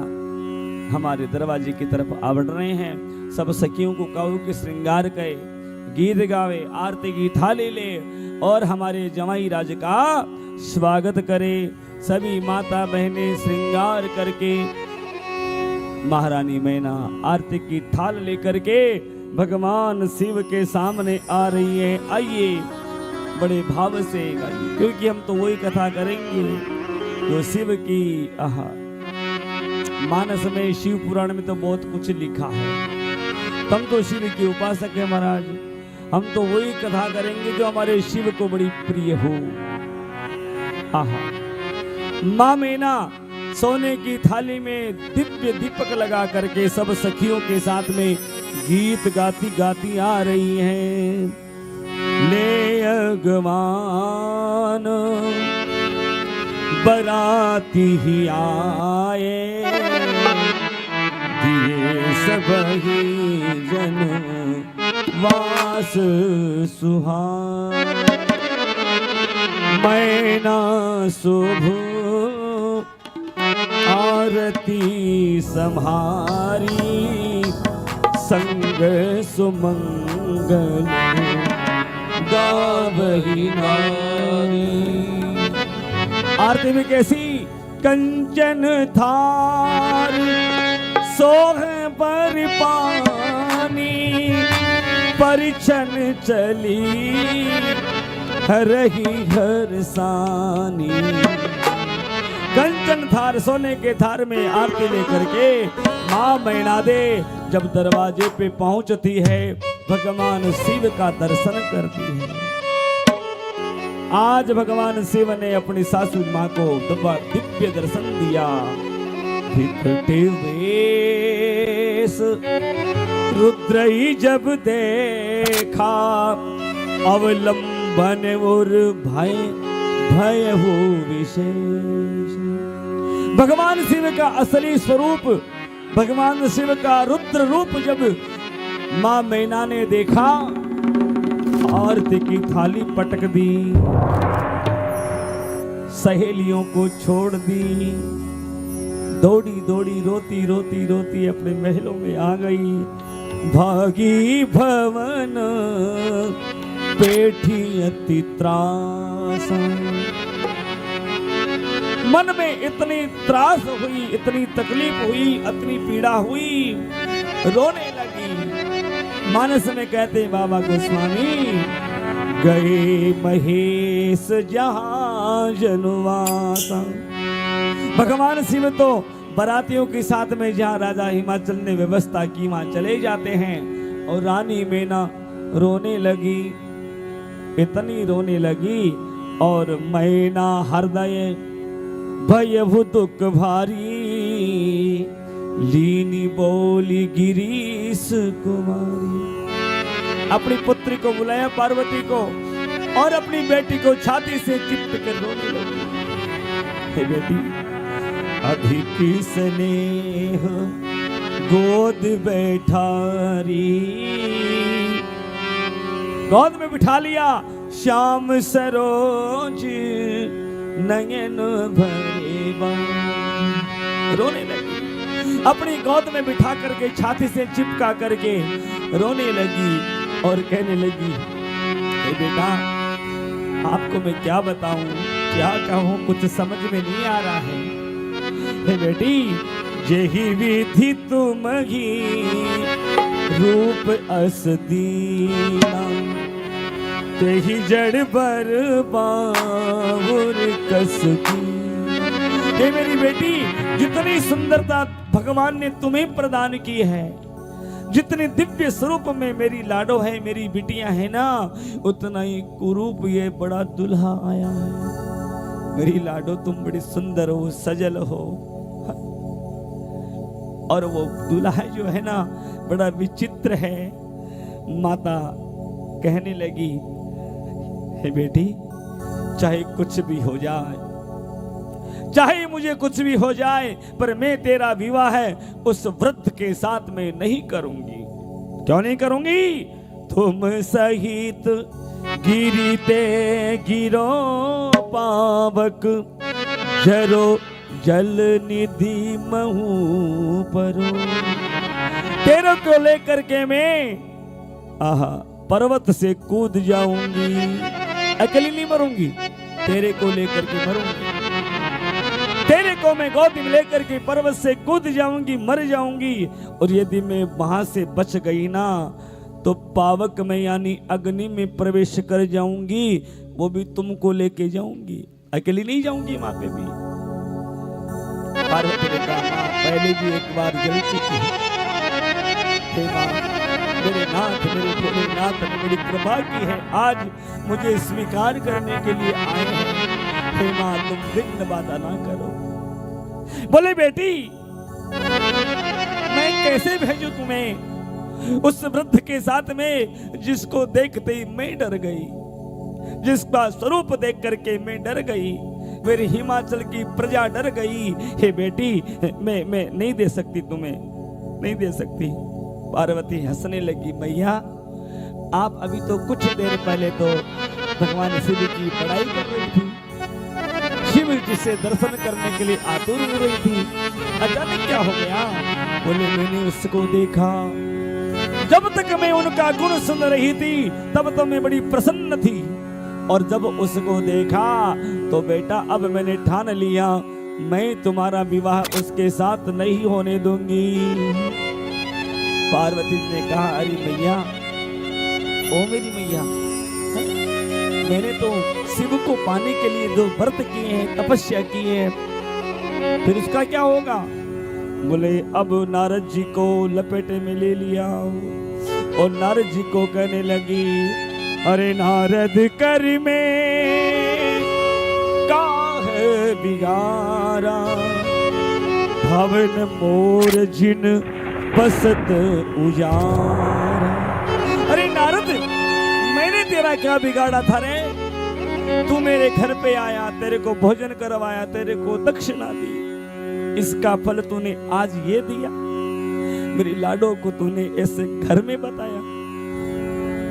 हमारे दरवाजे की तरफ आ बढ़ रहे हैं, सब सखियों को कहो कि श्रृंगार करे, गीत गावे, आरती की थाली ले और हमारे जमाई राज का स्वागत करे। सभी माता बहनें श्रृंगार करके महारानी मैना आरती की थाल लेकर के भगवान शिव के सामने आ रही है। आइए बड़े भाव से गाइए, क्योंकि हम तो वही कथा करेंगे जो शिव की मानस में, शिव पुराण में तो बहुत कुछ लिखा है। तुम तो शिव की उपासक है महाराज, हम तो वही कथा करेंगे जो हमारे शिव को बड़ी प्रिय हो। माँ मैना सोने की थाली में दिव्य दीपक लगा करके सब सखियों के साथ में गीत गाती गाती आ रही हैं। ले अगवान बराती ही आए, दिए सबही जन वास सुहाए। मैना शुभ आरती संहारी, संग सुमंगल गावही नारी। आरती में कैसी? कंचन थार सोहे पर पानी, परिछन चली हरही हर सानी। कंचन थार सोने के थार में आरती लेकर के माँ मैना दे जब दरवाजे पे पहुंचती है, भगवान शिव का दर्शन करती है। आज भगवान शिव ने अपनी सासू माँ को दिव्य दर्शन दिया। विकटे वेश रुद्र ही जब देखा, अवलंबन और भय भय हो विशेष। भगवान शिव का असली स्वरूप, भगवान शिव का रुद्र रूप जब माँ मैना ने देखा, आरती की थाली पटक दी, सहेलियों को छोड़ दी, दौड़ी दौड़ी रोती रोती रोती अपने महलों में आ गई। भागी भवन पेठी अति त्रास, मन में इतनी त्रास हुई, इतनी तकलीफ हुई, इतनी पीड़ा हुई, रोने लगी। मानस में कहते बाबा गोस्वामी, गए महेश जहां जनवासा। भगवान शिव तो बारातियों के साथ में जहां राजा हिमाचल ने व्यवस्था की वहां चले जाते हैं, और रानी मैना रोने लगी, इतनी रोने लगी। और मैना हृदय भयभु दुख भारी, लीनी बोली गिरीश कुमारी। अपनी पुत्री को बुलाया पार्वती को, और अपनी बेटी को छाती से चिपट कर रोने लगी। हे बेटी, अधिक स्नेह गोद बैठारी, गोद में बिठा लिया। श्याम सरोज नयन भरे बाण, रोने लगी। अपनी गोद में बिठा करके छाती से चिपका करके रोने लगी और कहने लगी, हे बेटा, आपको मैं क्या बताऊं, क्या कहूं, कुछ समझ में नहीं आ रहा है। हे बेटी, जेहि विधि तुमहि रूप अस दीना, तेहि जड़ बर बाहुर कस की। हे मेरी बेटी, जितनी सुंदरता भगवान ने तुम्हें प्रदान की है, जितनी दिव्य स्वरूप में मेरी लाडो है, मेरी बिटियां है ना, उतना ही कुरूप ये बड़ा दुल्हा आया है। मेरी लाडो, तुम बड़ी सुंदर हो, सजल हो, और वो दूल्हा जो है ना बड़ा विचित्र है। माता कहने लगी, हे बेटी, चाहे कुछ भी हो जाए, चाहे मुझे कुछ भी हो जाए, पर मैं तेरा विवाह है उस वृद्ध के साथ में नहीं करूंगी। क्यों नहीं करूंगी? तुम सहित गिरीते गिरो पावक, जरो जल निधि महू परो। तेरे को लेकर के मैं पर्वत से कूद जाऊंगी, अकेली नहीं मरूंगी, तेरे को लेकर के मरूंगी। तेरे को मैं गोद में लेकर के पर्वत से कूद जाऊंगी, मर जाऊंगी। और यदि मैं वहां से बच गई ना, तो पावक में यानी अग्नि में प्रवेश कर जाऊंगी, वो भी तुमको लेके जाऊंगी, अकेली नहीं जाऊंगी माँ पे भी। पार्वती ने कहा, पहले भी एक बार जल चुकी है। हे माँ, मेरे नाथ, मेरे भोलेनाथ ने मेरी कृपा की है, आज मुझे स्वीकार करने के लिए आए हैं। हे माँ, तुम विघ्न बाधा ना करो। बोले, बेटी, मैं कैसे भेजूं तुम्हें उस वृद्ध के साथ में, जिसको देखते ही मैं डर गई, जिसका स्वरूप देख करके मैं डर गई, मेरी हिमाचल की प्रजा डर गई। हे बेटी, मैं नहीं दे सकती तुम्हें, नहीं दे सकती। पार्वती हंसने लगी, मैया, आप अभी तो कुछ देर पहले तो भगवान शिव की बड़ाई कर रही थी, शिव जी से दर्शन करने के लिए आतुर हो रही थी, अचानक क्या हो गया? बोले, मैंने उसको देखा, जब तक मैं उनका गुण सुन रही थी तब तो मैं बड़ी प्रसन्न थी, और जब उसको देखा तो बेटा अब मैंने ठान लिया, मैं तुम्हारा विवाह उसके साथ नहीं होने दूंगी। पार्वती ने कहा, अरे मैया, ओ मेरी मैया, मैंने तो शिव को पाने के लिए 2 व्रत किए हैं, तपस्या की है, फिर उसका क्या होगा? बोले, अब नारद जी को लपेटे में ले लिया, और नारद जी को कहने लगी, अरे नारद कर में काहे बिगारा, भवन मोर जिन बसत उजारा। अरे नारद, मैंने तेरा क्या बिगाड़ा था रे? तू मेरे घर पे आया, तेरे को भोजन करवाया, तेरे को दक्षिणा दी, इसका फल तूने आज ये दिया। मेरी लाडो को तूने ऐसे घर में बताया।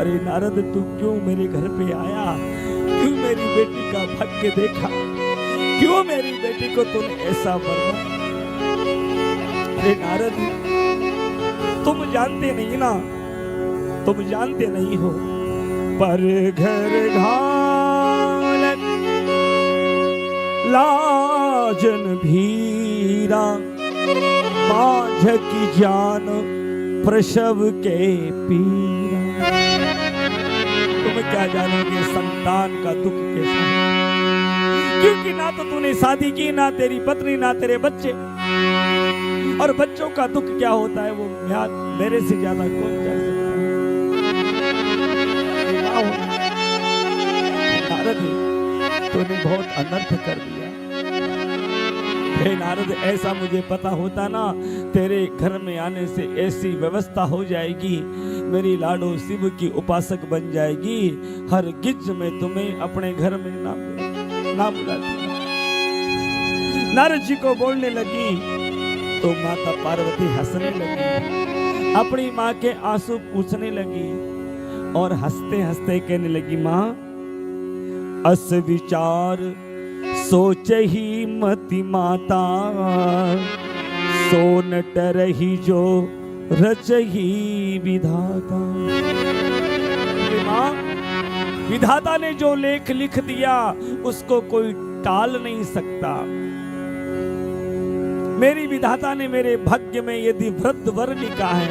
अरे नारद, तू क्यों मेरे घर पे आया? क्यों मेरी बेटी का भाग्य देखा? क्यों मेरी बेटी को तूने ऐसा बरना? अरे नारद, तुम जानते नहीं ना, तुम जानते नहीं हो, पर घर घाल लाजन भीरा, माझ की जान प्रसव के पीरा। तुम क्या जानोगे संतान का दुख कैसा है? क्योंकि ना तो तूने शादी की, ना तेरी पत्नी, ना तेरे बच्चे, और बच्चों का दुख क्या होता है वो मेरे से ज्यादा कौन जान सकता है? नारद, तूने बहुत अनर्थ कर दिया। हे नारद, ऐसा मुझे पता होता ना, तेरे घर में आने से ऐसी व्यवस्था हो जाएगी, मेरी लाडो शिव की उपासक बन जाएगी, हर गिज में तुम्हें अपने घर में ना बुलाती। नारद जी को बोलने लगी तो माता पार्वती हंसने लगी, अपनी माँ के आंसू पूछने लगी और हंसते हंसते कहने लगी, माँ अस विचार सोच ही मति माता, सोन टरही जो रचही विधाता। माँ, विधाता ने जो लेख लिख दिया उसको कोई टाल नहीं सकता। मेरी विधाता ने मेरे भाग्य में यदि वृद्ध वर लिखा है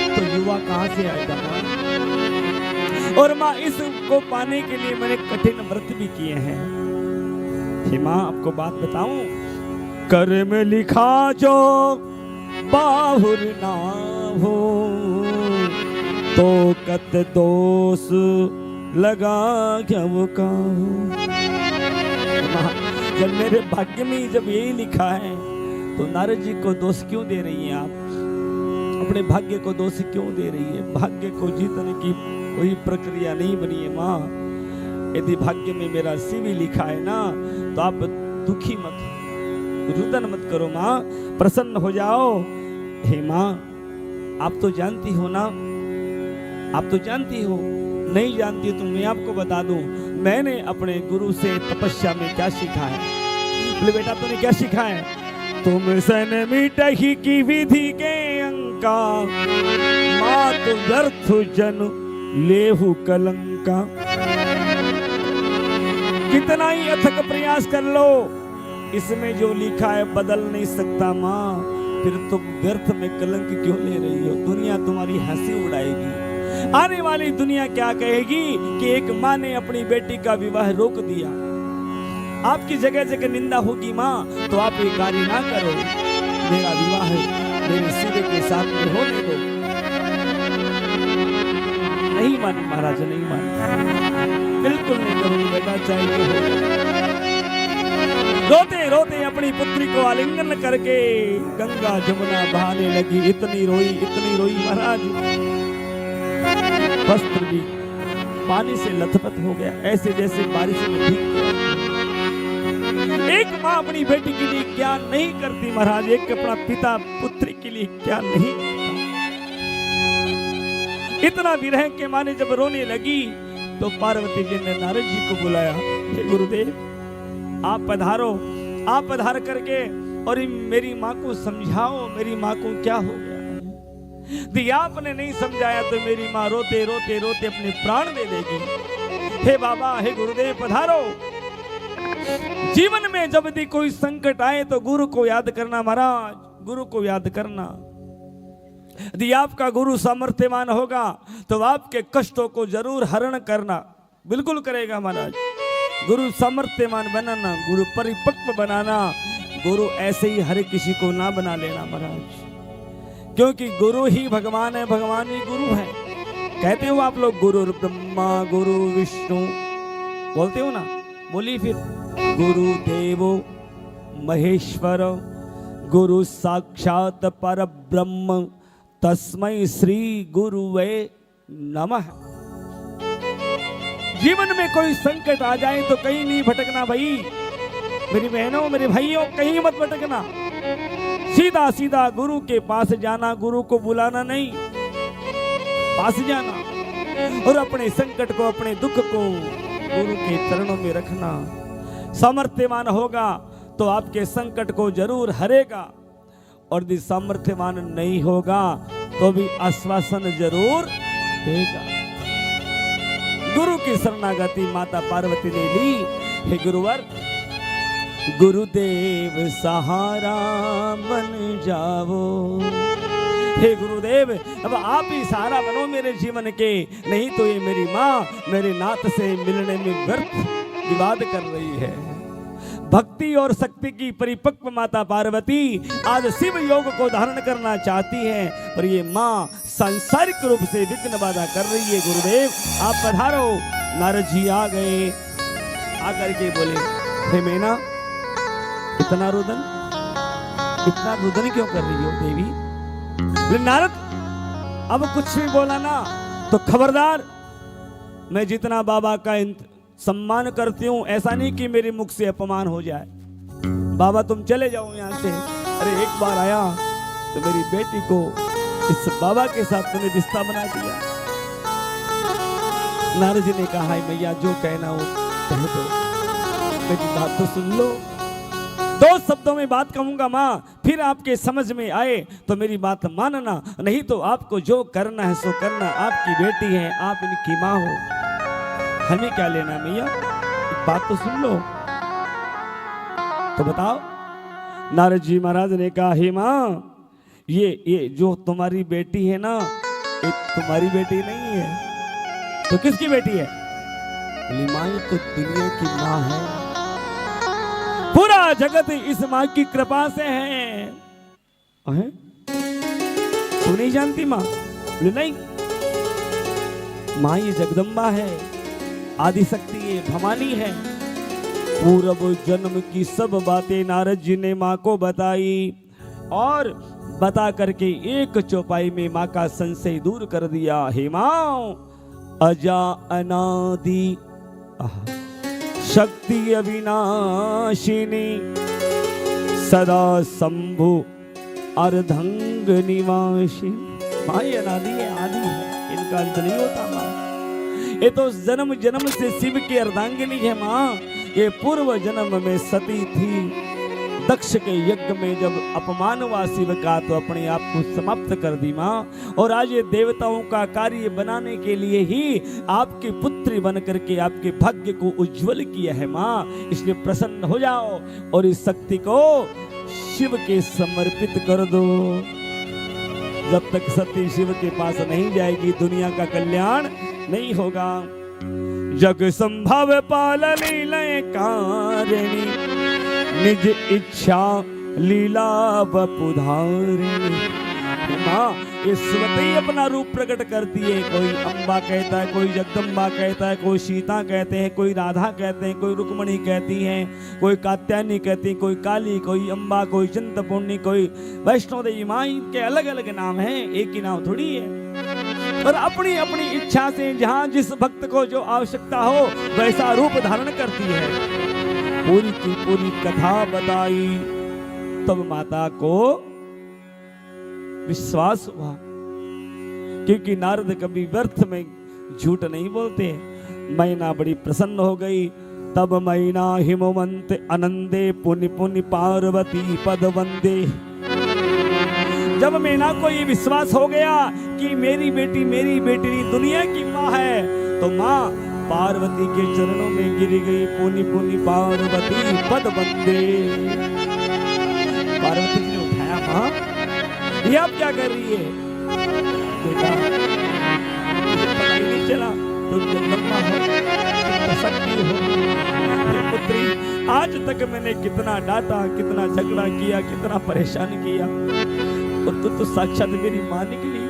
तो युवा कहां से आएगा माँ? और माँ, इसको पाने के लिए मैंने कठिन व्रत भी किए हैं। हे माँ, आपको बात बताऊं, कर में लिखा जो बाहुर ना हो तो कत दोष लगा क्या वो का हो। जब मेरे भाग्य में जब यही लिखा है तो नारद जी को दोष क्यों दे रही हैं आप? अपने भाग्य को दोष क्यों दे रही है? भाग्य को जीतने की कोई प्रक्रिया नहीं बनी है माँ। यदि भाग्य में मेरा शिव ही लिखा है ना तो आप दुखी मत, रुदन मत करो माँ, प्रसन्न हो जाओ। हे माँ, आप तो जानती हो ना, आप तो जानती हो, नहीं जानती तो मैं आपको बता दूं, मैंने अपने गुरु से तपस्या में क्या सीखा है। बोले बेटा तूने क्या सीखा है? तुम सन मिटही की विधि के अंका, मात व्यर्थ जन लेहु कलंका। कितना ही अथक प्रयास कर लो, इसमें जो लिखा है बदल नहीं सकता माँ। फिर तुम व्यर्थ में कलंक क्यों ले रही हो? दुनिया तुम्हारी हंसी उड़ाएगी। आने वाली दुनिया क्या कहेगी कि एक माँ ने अपनी बेटी का विवाह रोक दिया। आपकी जगह जगह निंदा होगी माँ, तो आप ये कार्य ना करो। मेरा विवाह मेरे शिव के साथ में होने दो। नहीं मानी महाराज, नहीं मानी, बिल्कुल नहीं करूंगी बेटा, चाहिए हो। रोते रोते अपनी पुत्री को आलिंगन करके गंगा जमुना बहाने लगी। इतनी रोई महाराज, वस्त्र भी पानी से लथपथ हो गया, ऐसे जैसे बारिश में भीग गया। एक माँ अपनी बेटी के लिए क्या नहीं करती महाराज, एक अपना पिता पुत्री के लिए क्या नहीं करता। इतना विरह के माने जब रोने लगी तो पार्वती जी ने नारद जी को बुलाया। हे गुरुदेव, आप पधारो, आप पधार करके और मेरी माँ को समझाओ, मेरी माँ को क्या हो गया। यदि आपने नहीं समझाया तो मेरी माँ रोते रोते रोते अपने प्राण दे देगी। हे बाबा, हे गुरुदेव पधारो। जीवन में जब भी कोई संकट आए तो गुरु को याद करना महाराज, गुरु को याद करना। यदि आपका गुरु सामर्थ्यवान होगा तो आपके कष्टों को जरूर हरण करना, बिल्कुल करेगा महाराज। गुरु सामर्थ्यवान बनाना, गुरु परिपक्व बनाना, गुरु ऐसे ही हर किसी को ना बना लेना महाराज, क्योंकि गुरु ही भगवान है, भगवान ही गुरु है। कहते हो आप लोग गुरु ब्रह्मा गुरु विष्णु, बोलते हो ना, बोली फिर। गुरु देवो महेश्वर, गुरु साक्षात पर ब्रह्म, तस्मै श्री गुरुवे नमः। जीवन में कोई संकट आ जाए तो कहीं नहीं भटकना भाई, मेरी बहनों मेरे भाइयों, कहीं मत भटकना। सीधा सीधा गुरु के पास जाना, गुरु को बुलाना नहीं, पास जाना और अपने संकट को, अपने दुख को गुरु के चरणों में रखना। सामर्थ्यवान होगा तो आपके संकट को जरूर हरेगा, और यदि सामर्थ्यवान नहीं होगा तो भी आश्वासन जरूर देगा। गुरु की शरणागति माता पार्वती ने ली। हे गुरुवर, गुरुदेव सहारा बन जाओ। हे गुरुदेव, अब आप ही सहारा बनो मेरे जीवन के, नहीं तो ये मेरी माँ मेरे नाथ से मिलने में व्यर्थ विवाद कर रही है। भक्ति और शक्ति की परिपक्व माता पार्वती आज शिव योग को धारण करना चाहती है, पर ये माँ सांसारिक रूप से विघ्न बाधा कर रही है। गुरुदेव आप पधारो। नारद जी आ गए, आकर के बोले, हे मैना, इतना रुदन क्यों कर रही हो देवी? नारद, अब कुछ भी बोला ना तो खबरदार। मैं जितना बाबा का सम्मान करती हूँ, ऐसा नहीं कि मेरे मुख से अपमान हो जाए। बाबा तुम चले जाओ यहाँ से। अरे एक बार आया तो मेरी बेटी को इस बाबा के साथ तूने रिश्ता बना दिया। नारद जी ने कहा, हाय मैया जो कहना हो कह दो, मेरी बात तो सुन लो। 2 शब्दों में बात कहूंगा माँ, फिर आपके समझ में आए तो मेरी बात मानना, नहीं तो आपको जो करना है सो करना। आपकी बेटी है, आप इनकी माँ हो, हमें क्या लेना मैया, एक बात तो सुन लो। तो बताओ। नारद जी महाराज ने कहा, हे माँ, ये जो तुम्हारी बेटी है ना, ये तुम्हारी बेटी नहीं है तो किसकी बेटी है? बोली माँ ये तो दुनिया की माँ है, पूरा जगत इस माँ की कृपा से है। तू नहीं जानती माँ? बोली नहीं, माँ ये जगदम्बा है, आदि शक्ति है, भवानी है। पूर्व जन्म की सब बातें नारद जी ने माँ को बताई और बता करके एक चौपाई में माँ का संशय दूर कर दिया। हे माँ, अजा अनादि शक्ति अविनाशिनी सदा शंभु अर्धंग निवासी। माँ ये अनादि है, आदि है, इनका अंत नहीं होता माँ। ये तो जन्म जन्म से शिव की अर्धांगिनी है माँ। ये पूर्व जन्म में सती थी, दक्ष के यज्ञ में जब अपमान हुआ शिव का तो अपने आप को समाप्त कर दी माँ। और आज ये देवताओं का कार्य बनाने के लिए ही आपकी पुत्री बन करके आपके भाग्य को उज्जवल किया है माँ। इसलिए प्रसन्न हो जाओ और इस शक्ति को शिव के समर्पित कर दो। जब तक सती शिव के पास नहीं जाएगी दुनिया का कल्याण नहीं होगा। जग संभव पालनी लय कारिणी निज इच्छा लीला बपुधारिणी। माँ ये स्वतः ही अपना रूप प्रकट करती है। कोई अम्बा कहता है, कोई जगदम्बा कहता है, कोई सीता कहते हैं, कोई राधा कहते हैं, कोई रुक्मणी कहती हैं, कोई कात्यायनी कहती है, कोई काली, कोई अम्बा, कोई चिंतपूर्णी, कोई वैष्णो देवी। माँ इनके अलग अलग नाम हैं, एक ही नाम थोड़ी है। और अपनी अपनी इच्छा से जहाँ जिस भक्त को जो आवश्यकता हो वैसा रूप धारण करती है। पूरी की पूरी कथा बताई तब माता को विश्वास हुआ, क्योंकि नारद कभी व्यर्थ में झूठ नहीं बोलते। मैना बड़ी प्रसन्न हो गई। तब मैना हिमवंत आनंदे पुनि पुनि पार्वती पद वंदे। जब मैना को ये विश्वास हो गया कि मेरी बेटी दुनिया की माँ है, तो माँ पार्वती के चरणों में गिर गई। पुनि पुनि पार्वती पद वंदे। पार्वती जी ने उठाया, माँ ये आप क्या कर रही है? बेटा मुझे पता ही नहीं चला तुम जगदम्बा हो, तुम शक्ति हो। ये पुत्री आज तक मैंने कितना डांटा, कितना झगड़ा किया, कितना परेशान किया, और तू तो साक्षात मेरी माँ निकली।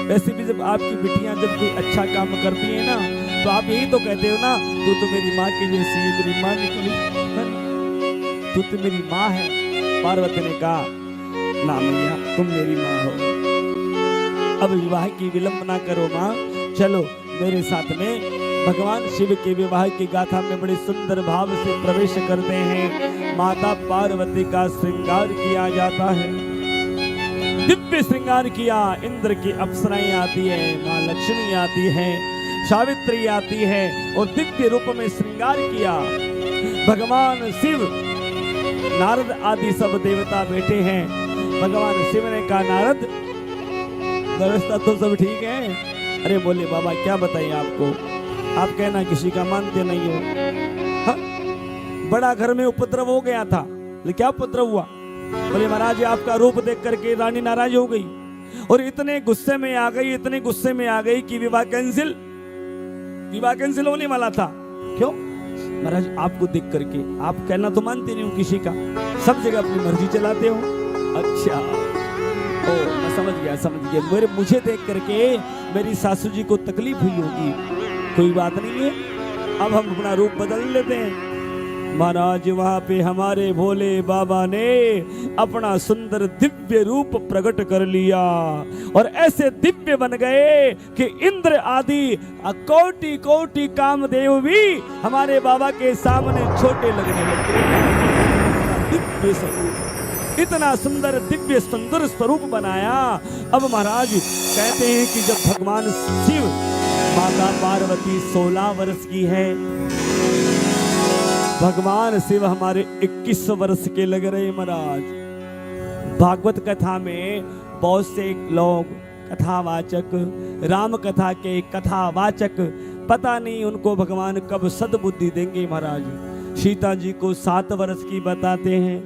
वैसे भी जब आपकी बिटियां जब कोई अच्छा काम करती है ना तो आप यही तो कहते हो ना, तू तो मेरी माँ की जैसी है, मेरी माँ निकली, तू तो मेरी माँ है। पार्वती ने कहा, ना मैया तुम मेरी माँ हो, अब विवाह की विलंब ना करो माँ, चलो मेरे साथ में। भगवान शिव के विवाह की गाथा में बड़े सुंदर भाव से प्रवेश करते हैं। माता पार्वती का श्रृंगार किया जाता है, दिव्य श्रृंगार किया। इंद्र की अप्सराएं आती है, माँ लक्ष्मी आती है, सावित्री आती है और दिव्य रूप में श्रृंगार किया। भगवान शिव, नारद आदि सब देवता बैठे हैं। भगवान शिव ने कहा, नारद व्यवस्था तो सब ठीक है? अरे बोले बाबा क्या बताइए आपको, आप कहना किसी का मानते नहीं हो। हा? बड़ा घर में उपद्रव हो गया था। क्या उपद्रव हुआ? बोले महाराज आपका रूप देख करके रानी नाराज हो गई और इतने गुस्से में आ गई कि विवाह कैंसिल होने वाला था। क्यों? महाराज आपको देख करके, आप कहना तो मानते नहीं हो किसी का, सब जगह अपनी मर्जी चलाते हो। अच्छा ओ मैं समझ गया। मुझे देख करके मेरी सासू जी को तकलीफ हुई होगी, कोई बात नहीं है, अब हम अपना रूप बदल लेते हैं। महाराज वहां पे हमारे भोले बाबा ने अपना सुंदर दिव्य रूप प्रकट कर लिया और ऐसे दिव्य बन गए कि इंद्र आदि कोटि कोटि कामदेव भी हमारे बाबा के सामने छोटे लगने लगे। दिव्य स्वरूप, इतना सुंदर दिव्य सुंदर स्वरूप बनाया। अब महाराज कहते हैं कि जब भगवान शिव, माता पार्वती 16 वर्ष की है, भगवान शिव हमारे 21 वर्ष के लग रहे महाराज। भागवत कथा में बहुत से लोग कथावाचक, राम कथा के कथावाचक, पता नहीं उनको भगवान कब सद्बुद्धि देंगे महाराज। सीता जी को 7 वर्ष की बताते हैं,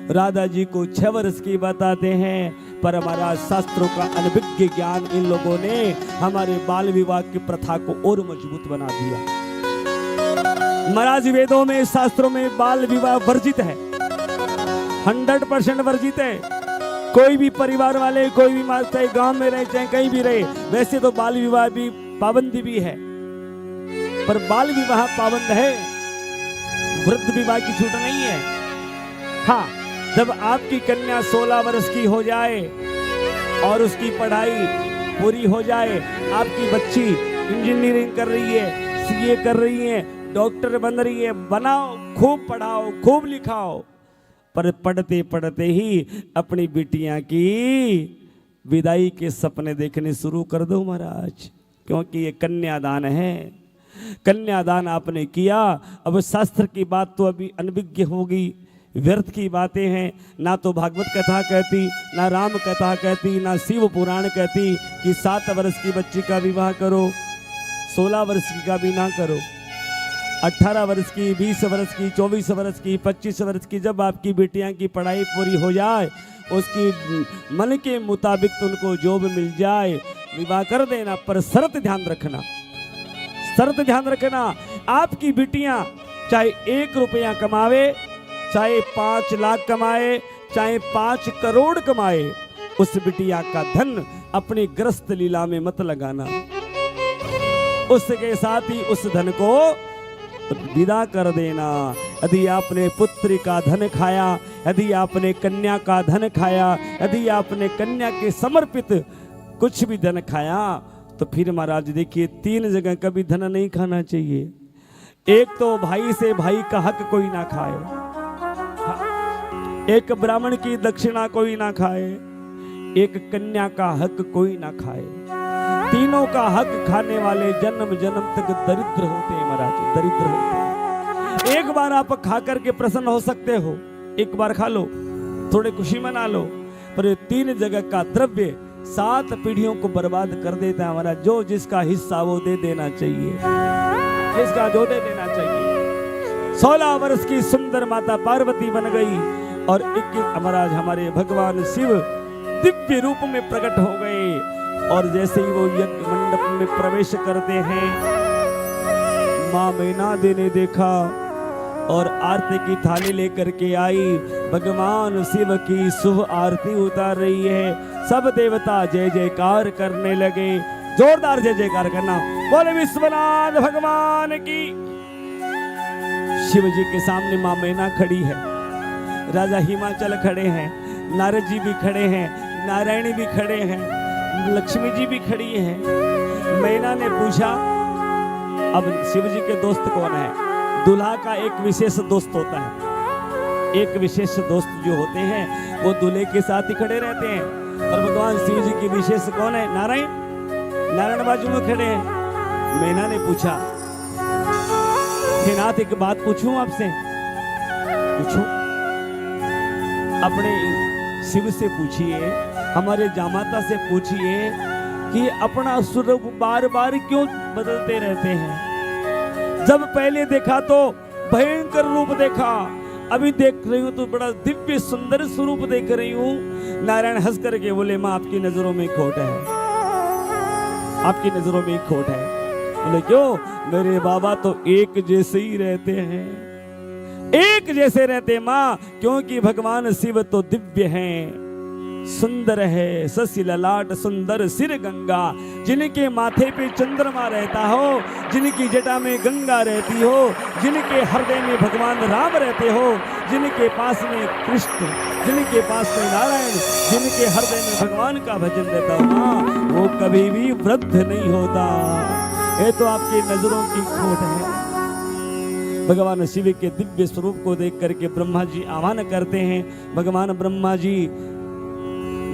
राधा जी को 6 वर्ष की बताते हैं, पर हमारा शास्त्रों का अनभिज्ञ ज्ञान इन लोगों ने हमारे बाल विवाह की प्रथा को और मजबूत बना दिया। महाराज वेदों में, शास्त्रों में बाल विवाह वर्जित है, 100% वर्जित है। कोई भी परिवार वाले, कोई भी चाहे गांव में रहे चाहे कहीं भी रहे, वैसे तो बाल विवाह भी पाबंदी भी है, पर बाल विवाह पाबंद है, वृद्ध विवाह की छूट नहीं है। हाँ, जब आपकी कन्या 16 वर्ष की हो जाए और उसकी पढ़ाई पूरी हो जाए, आपकी बच्ची इंजीनियरिंग कर रही है, सीए कर रही है, डॉक्टर बन रही है, बनाओ, खूब पढ़ाओ, खूब लिखाओ, पर पढ़ते पढ़ते ही अपनी बिटियां की विदाई के सपने देखने शुरू कर दो महाराज, क्योंकि ये कन्यादान है। कन्यादान आपने किया, अब शास्त्र की बात तो अभी अनभिज्ञ होगी, व्यर्थ की बातें हैं। ना तो भागवत कथा कहती, ना राम कथा कहती, ना शिव पुराण कहती कि 7 वर्ष की बच्ची का विवाह करो, 16 वर्ष की का भी ना करो। 18 वर्ष की, 20 वर्ष की, 24 वर्ष की, 25 वर्ष की, जब आपकी बेटियां की पढ़ाई पूरी हो जाए, उसकी मन के मुताबिक उनको जॉब मिल जाए, विवाह कर देना। पर शर्त ध्यान रखना, शर्त ध्यान रखना, आपकी बिटियां चाहे 1 रुपया कमावे, चाहे 5 लाख कमाए, चाहे 5 करोड़ कमाए, उस बिटिया का धन अपनी ग्रस्त लीला में मत लगाना। उसके साथ ही उस धन को विदा कर देना। यदि आपने पुत्री का धन खाया, यदि आपने कन्या का धन खाया, यदि आपने कन्या के समर्पित कुछ भी धन खाया, तो फिर महाराज देखिए 3 जगह कभी धन नहीं खाना चाहिए। एक तो भाई से भाई का हक कोई ना खाए, एक ब्राह्मण की दक्षिणा कोई ना खाए, एक कन्या का हक कोई ना खाए। तीनों का हक खाने वाले जन्म जन्म तक दरिद्र होते हैं महाराज, दरिद्र होते हैं। एक बार आप खा करके प्रसन्न हो सकते हो, एक बार खा लो, थोड़े खुशी मना लो, पर 3 जगह का द्रव्य 7 पीढ़ियों को बर्बाद कर देता है महाराज। जो जिसका हिस्सा वो दे देना चाहिए, जिसका जो दे देना चाहिए। 16 वर्ष की सुंदर माता पार्वती बन गई और 21 महाराज हमारे भगवान शिव दिव्य रूप में प्रकट हो गए। और जैसे ही वो यज्ञ मंडप में प्रवेश करते हैं, मां मैना दे ने देखा और आरती की थाली लेकर के आई, भगवान शिव की शुभ आरती उतार रही है। सब देवता जय जयकार करने लगे, जोरदार जय जयकार करना, बोले विश्वनाथ भगवान की। शिव जी के सामने मां मैना खड़ी है, राजा हिमाचल खड़े हैं, नारद जी भी खड़े हैं, नारायणी भी खड़े हैं, लक्ष्मी जी भी खड़ी हैं। मैना ने पूछा, अब शिव जी के दोस्त कौन है? दूल्हा का एक विशेष दोस्त होता है, एक विशेष दोस्त जो होते हैं वो दूल्हे के साथ ही खड़े रहते हैं। और भगवान शिव जी की विशेष कौन है? नारायण, नारायण बाजू में खड़े हैं। मैना ने पूछा, हे नाथ एक बात पूछूं आपसे? पूछो। अपने शिव से पूछिए, हमारे जामाता से पूछिए कि अपना स्वरूप बार बार क्यों बदलते रहते हैं? जब पहले देखा तो भयंकर रूप देखा, अभी देख रही हूं तो बड़ा दिव्य सुंदर स्वरूप देख रही हूं। नारायण हंस करके बोले, मां आपकी नजरों में खोट है, आपकी नजरों में खोट है। बोले क्यों? मेरे बाबा तो एक जैसे ही रहते हैं, एक जैसे रहते मां, क्योंकि भगवान शिव तो दिव्य हैं, सुंदर है शशि ललाट सुंदर सिर गंगा, जिनके माथे पे चंद्रमा रहता हो, जिनकी जटा में गंगा रहती हो, जिनके हृदय में भगवान राम रहते हो, जिनके पास में कृष्ण, जिनके पास में नारायण, जिनके हृदय में भगवान का भजन रहता हो ना, वो कभी भी वृद्ध नहीं होता। ये तो आपकी नजरों की खोट है। भगवान शिव के दिव्य स्वरूप को देख करके ब्रह्मा जी आह्वान करते हैं। भगवान ब्रह्मा जी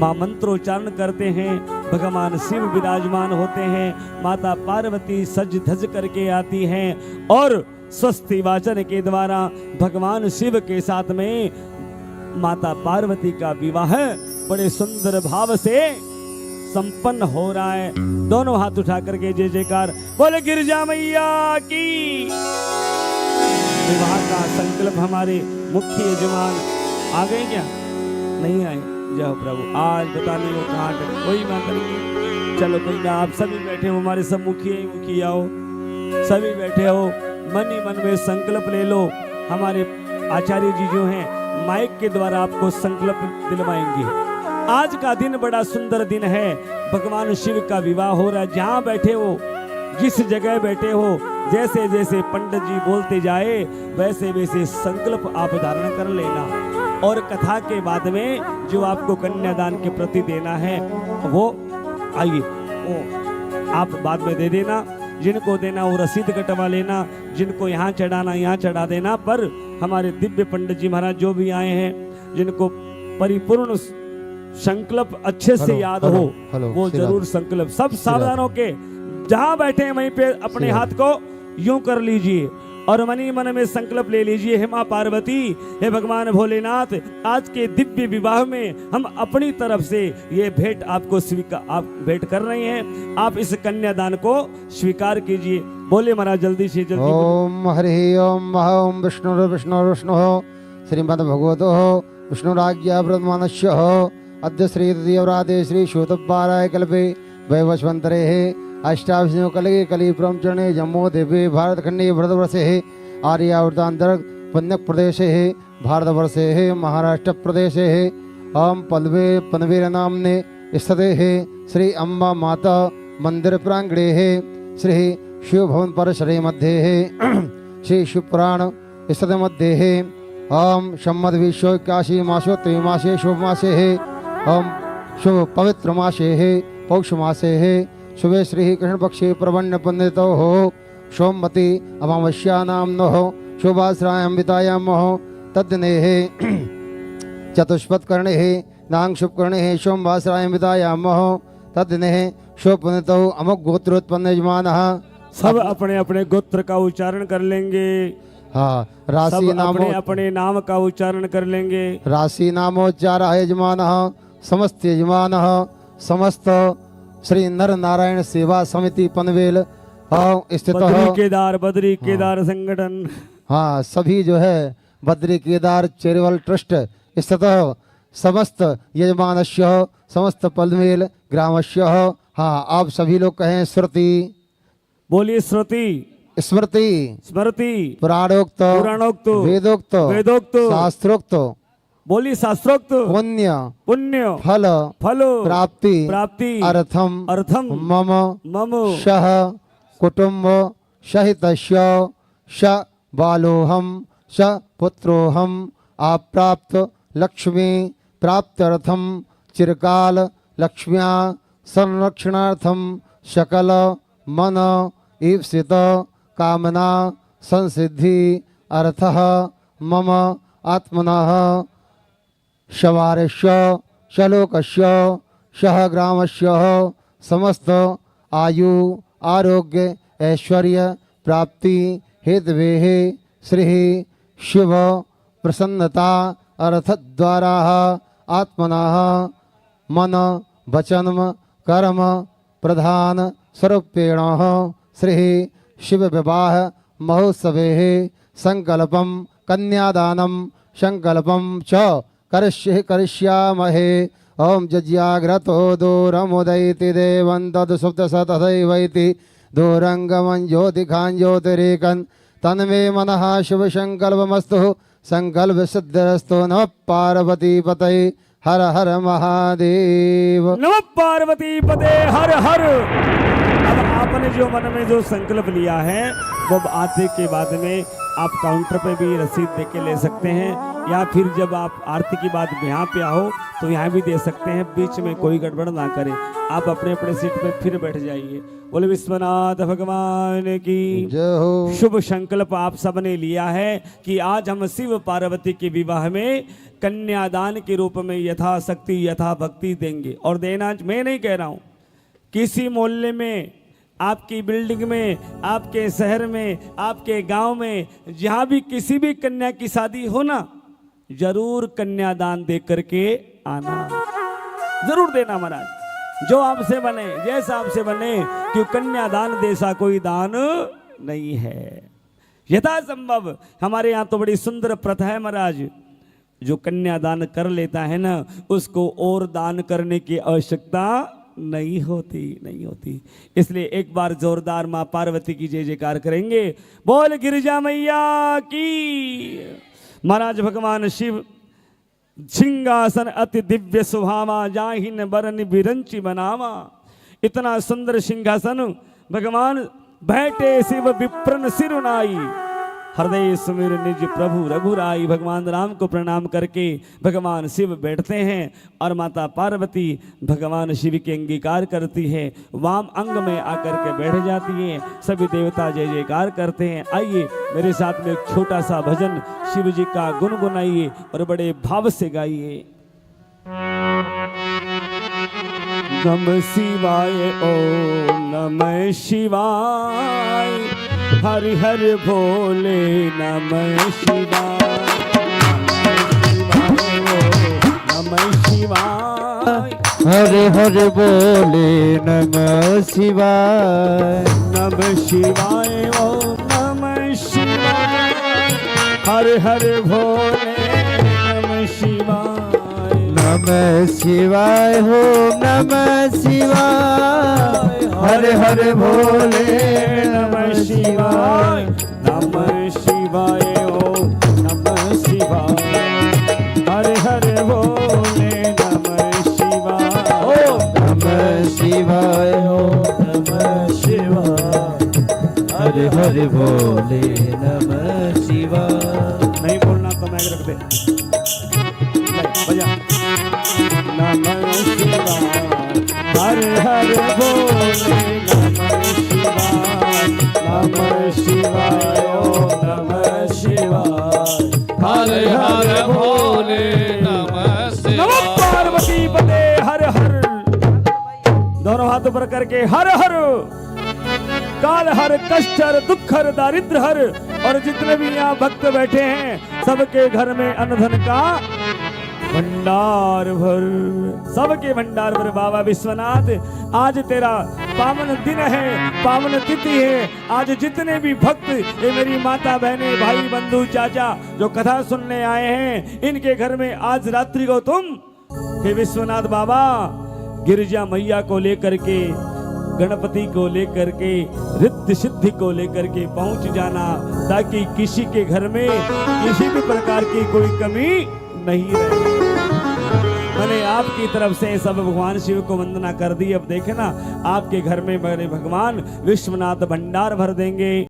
मां मंत्रोच्चारण करते हैं। भगवान शिव विराजमान होते हैं। माता पार्वती सज धज करके आती हैं और स्वस्ति वाचन के द्वारा भगवान शिव के साथ में माता पार्वती का विवाह बड़े सुंदर भाव से संपन्न हो रहा है। दोनों हाथ उठा करके जय जयकार बोले गिरजा मैया की। विवाह का संकल्प हमारे मुख्य यजमान आ गए क्या? नहीं आए? जाओ प्रभु, आज बताने को कहाँ तक कोई बात नहीं। चलो कोई ना, आप सभी बैठे हो, हमारे सब मुखिया हो, सभी बैठे हो, मन ही मन में संकल्प ले लो। हमारे आचार्य जी जो हैं माइक के द्वारा आपको संकल्प दिलवाएंगे। आज का दिन बड़ा सुंदर दिन है। भगवान शिव का विवाह हो रहा है। जहाँ बैठे हो, जिस जगह बैठे हो, जैसे जैसे पंडित जी बोलते जाए वैसे वैसे संकल्प आप धारण कर लेना। और कथा के बाद में जो आपको कन्यादान के प्रति देना है वो आइए, वो आप बाद में दे देना। जिनको देना वो रसीद कटवा लेना, जिनको यहाँ चढ़ाना यहाँ चढ़ा देना। पर हमारे दिव्य पंडित जी महाराज जो भी आए हैं, जिनको परिपूर्ण संकल्प अच्छे से याद हो, वो जरूर संकल्प सब सावधान होके जहां बैठे हैं वहीं पे अपने हाथ को यूं कर लीजिए और मन ही मन में संकल्प ले लीजिए। हे मां पार्वती, हे भगवान भोलेनाथ, आज के दिव्य विवाह में हम अपनी तरफ से ये भेंट आपको आप भेंट कर रहे हैं। आप इस कन्यादान को स्वीकार कीजिए। बोले महाराज जल्दी से जल्दी। ओम हरि ओम ओम विष्णु विष्णु विष्णु श्रीमद् भगवतो विष्णुराज्ञा ब्रह्मणस्य अद्य श्री देवराधे श्री शोतपाराय कल्पे वैवस्वंतरे अष्टाविष्णु कलगे कली ब्रह्मचरणे जम्मू देवे भारतखंडे भरतवर्षे आर्यावर्तांतर पन्नक प्रदेशे भारतवर्षे महाराष्ट्र प्रदेशे हम पल्वे पनवेर नामने स्थिते श्री अम्बा माता मंदिर प्रांगणे श्री शिव भवन परिसरे मध्ये श्री शिवपुराण स्थित मध्ये हम सम्मद विश्व काशी मासोत्तरी मासे शुभ मासे हम शुभ पवित्र मासे पौष मासे शुभे श्री कृष्ण पक्षे प्रबंध पंडितो हो सोमवती अमावस्या नामनो शुभाश्रायां वितायामो तद्दिने चतुष्पद करणे नांग शुभ करणे सोमवासरायां वितायामो तद्दिने शुभ पुण्यतो अमुक गोत्रोत्पन्न यजमानः। सब अपने अपने गोत्र का उच्चारण कर लेंगे। हाँ, राशि नामो अपने नाम का उच्चारण कर लेंगे। राशि नामोच्चार यजमानः समस्त यजमानः समस्त श्री नर नारायण सेवा समिति पनवेल स्थित बद्री केदार संगठन। हाँ, सभी जो है बद्री केदार चैरिटेबल ट्रस्ट स्थित समस्त यजमानस्य समस्त पनवेल ग्रामस्य। हाँ, आप सभी लोग कहें श्रुति। बोलिए श्रुति स्मृति स्मृति पुराणोक्त वेदोक्त शास्त्रोक्त। बोली शास्त्रोक्त पुण्य पुण्य फल प्राप्ति अर्थम मम शह कुटुंब सहितस्य श बालोहम श पुत्रोहम अप्राप्त लक्ष्मी प्राप्त्यर्थम चिरकाल लक्ष्म्या संरक्षणार्थम सकल मन ईप्सित कामना संसिद्धि अर्थः मम आत्मनः शवारस्य शलोकस्य शह ग्रामस्य समस्त आयु आरोग्य ऐश्वर्य प्राप्ति हेतवे श्री शिव प्रसन्नता अर्थ द्वारा आत्मनः मन वचन कर्म प्रधान स्वरूपेण श्री शिव विवाह महोत्सवे संकल्पम कन्यादानम संकल्पम च करिष्यामहे। ओम जज्ञाग्रतो दूरमुदयति देवं तदुसुप्तस तथैवैति दूरंगमं ज्योतिखां ज्योतिरेकं तन्मे मनः शुभ संकल्पमस्तु संकल्प सिद्धिरस्तु नमः पार्वती पतये हर हर महादेव। नमः पार्वती पते हर हर। अब आपने जो मन में जो संकल्प लिया है वो आते के बाद में आप काउंटर पे भी रसीद दे के ले सकते हैं, या फिर जब आप आरती की बात यहाँ पे आओ तो यहाँ भी दे सकते हैं। बीच में कोई गड़बड़ ना करें, आप अपने अपने सीट पे फिर बैठ जाइए। बोले विश्वनाथ भगवान की जय हो। शुभ संकल्प आप सबने लिया है कि आज हम शिव पार्वती के विवाह में कन्यादान के रूप में यथाशक्ति यथा भक्ति देंगे। और देना मैं नहीं कह रहा हूँ, किसी मोहल्ले में, आपकी बिल्डिंग में, आपके शहर में, आपके गांव में, जहां भी किसी भी कन्या की शादी हो ना, जरूर कन्यादान दे करके आना, जरूर देना महाराज। जो आपसे बने, जैसा आपसे बने, क्यों कन्यादान जैसा कोई दान नहीं है। यथासंभव हमारे यहाँ तो बड़ी सुंदर प्रथा है महाराज, जो कन्यादान कर लेता है ना उसको और दान करने की आवश्यकता नहीं होती। इसलिए एक बार जोरदार मां पार्वती की जय जयकार करेंगे। बोल गिरिजा मैया की। महाराज भगवान शिव सिंहासन अति दिव्य सुहावा, जाहिन बरन बिरंची बनावा। इतना सुंदर सिंहासन भगवान बैठे शिव विप्रन सिरुनाई, हृदय सुमिर निज प्रभु रघुराई। भगवान राम को प्रणाम करके भगवान शिव बैठते हैं और माता पार्वती भगवान शिव के अंगीकार करती है, वाम अंग में आकर के बैठ जाती हैं। सभी देवता जय जयकार करते हैं। आइए मेरे साथ में एक छोटा सा भजन शिव जी का गुनगुनाइए और बड़े भाव से गाइए। नमः शिवाय ओम नमः शिवाय, हरि हरि भोले नमः शिवाय, नमः शिवाय, हरे हरे बोले नमः शिवाय। नमः शिवाय ओम नमः शिवाय, हरि हरि भोले नमः शिवाय। नमः शिवाय हो नमः शिवाय, हरे हरे भोले नमः शिवाय। नमः शिवाय ओम नमः शिवाय, हरे हरे भोले नमः शिवाय। ओम नमः शिवाय हो नमः शिवाय, हरे हरे भोले नमः शिवाय। नहीं बोलना तो मैं रख दे बजा। नमः शिवाय, हरे हरे भोले नमः शिवाय, नमः शिवाय ओम नमः शिवाय, हरे हरे भोले नमः शिवाय। नमः पार्वती पते हर हर। दोनों हाथ ऊपर करके हर हर। काल हर, कष्ट हर, दुख हर, दारिद्र हर। और जितने भी यहाँ भक्त बैठे हैं सबके घर में अन्न का भंडार भर, सबके भंडार भर। बाबा विश्वनाथ आज तेरा पावन दिन है, पावन तिथि है। आज जितने भी भक्त, ये मेरी माता बहने भाई बंधु चाचा जो कथा सुनने आए हैं, इनके घर में आज रात्रि को तुम हे विश्वनाथ बाबा गिरिजा मैया को लेकर के, गणपति को लेकर के, रिद्धि सिद्धि को लेकर के पहुंच जाना, ताकि किसी के घर में किसी भी प्रकार की कोई कमी नहीं रहे। मैंने आपकी तरफ से सब भगवान शिव को वंदना कर दी। अब देखे ना आपके घर में मेरे भगवान विश्वनाथ भंडार भर देंगे।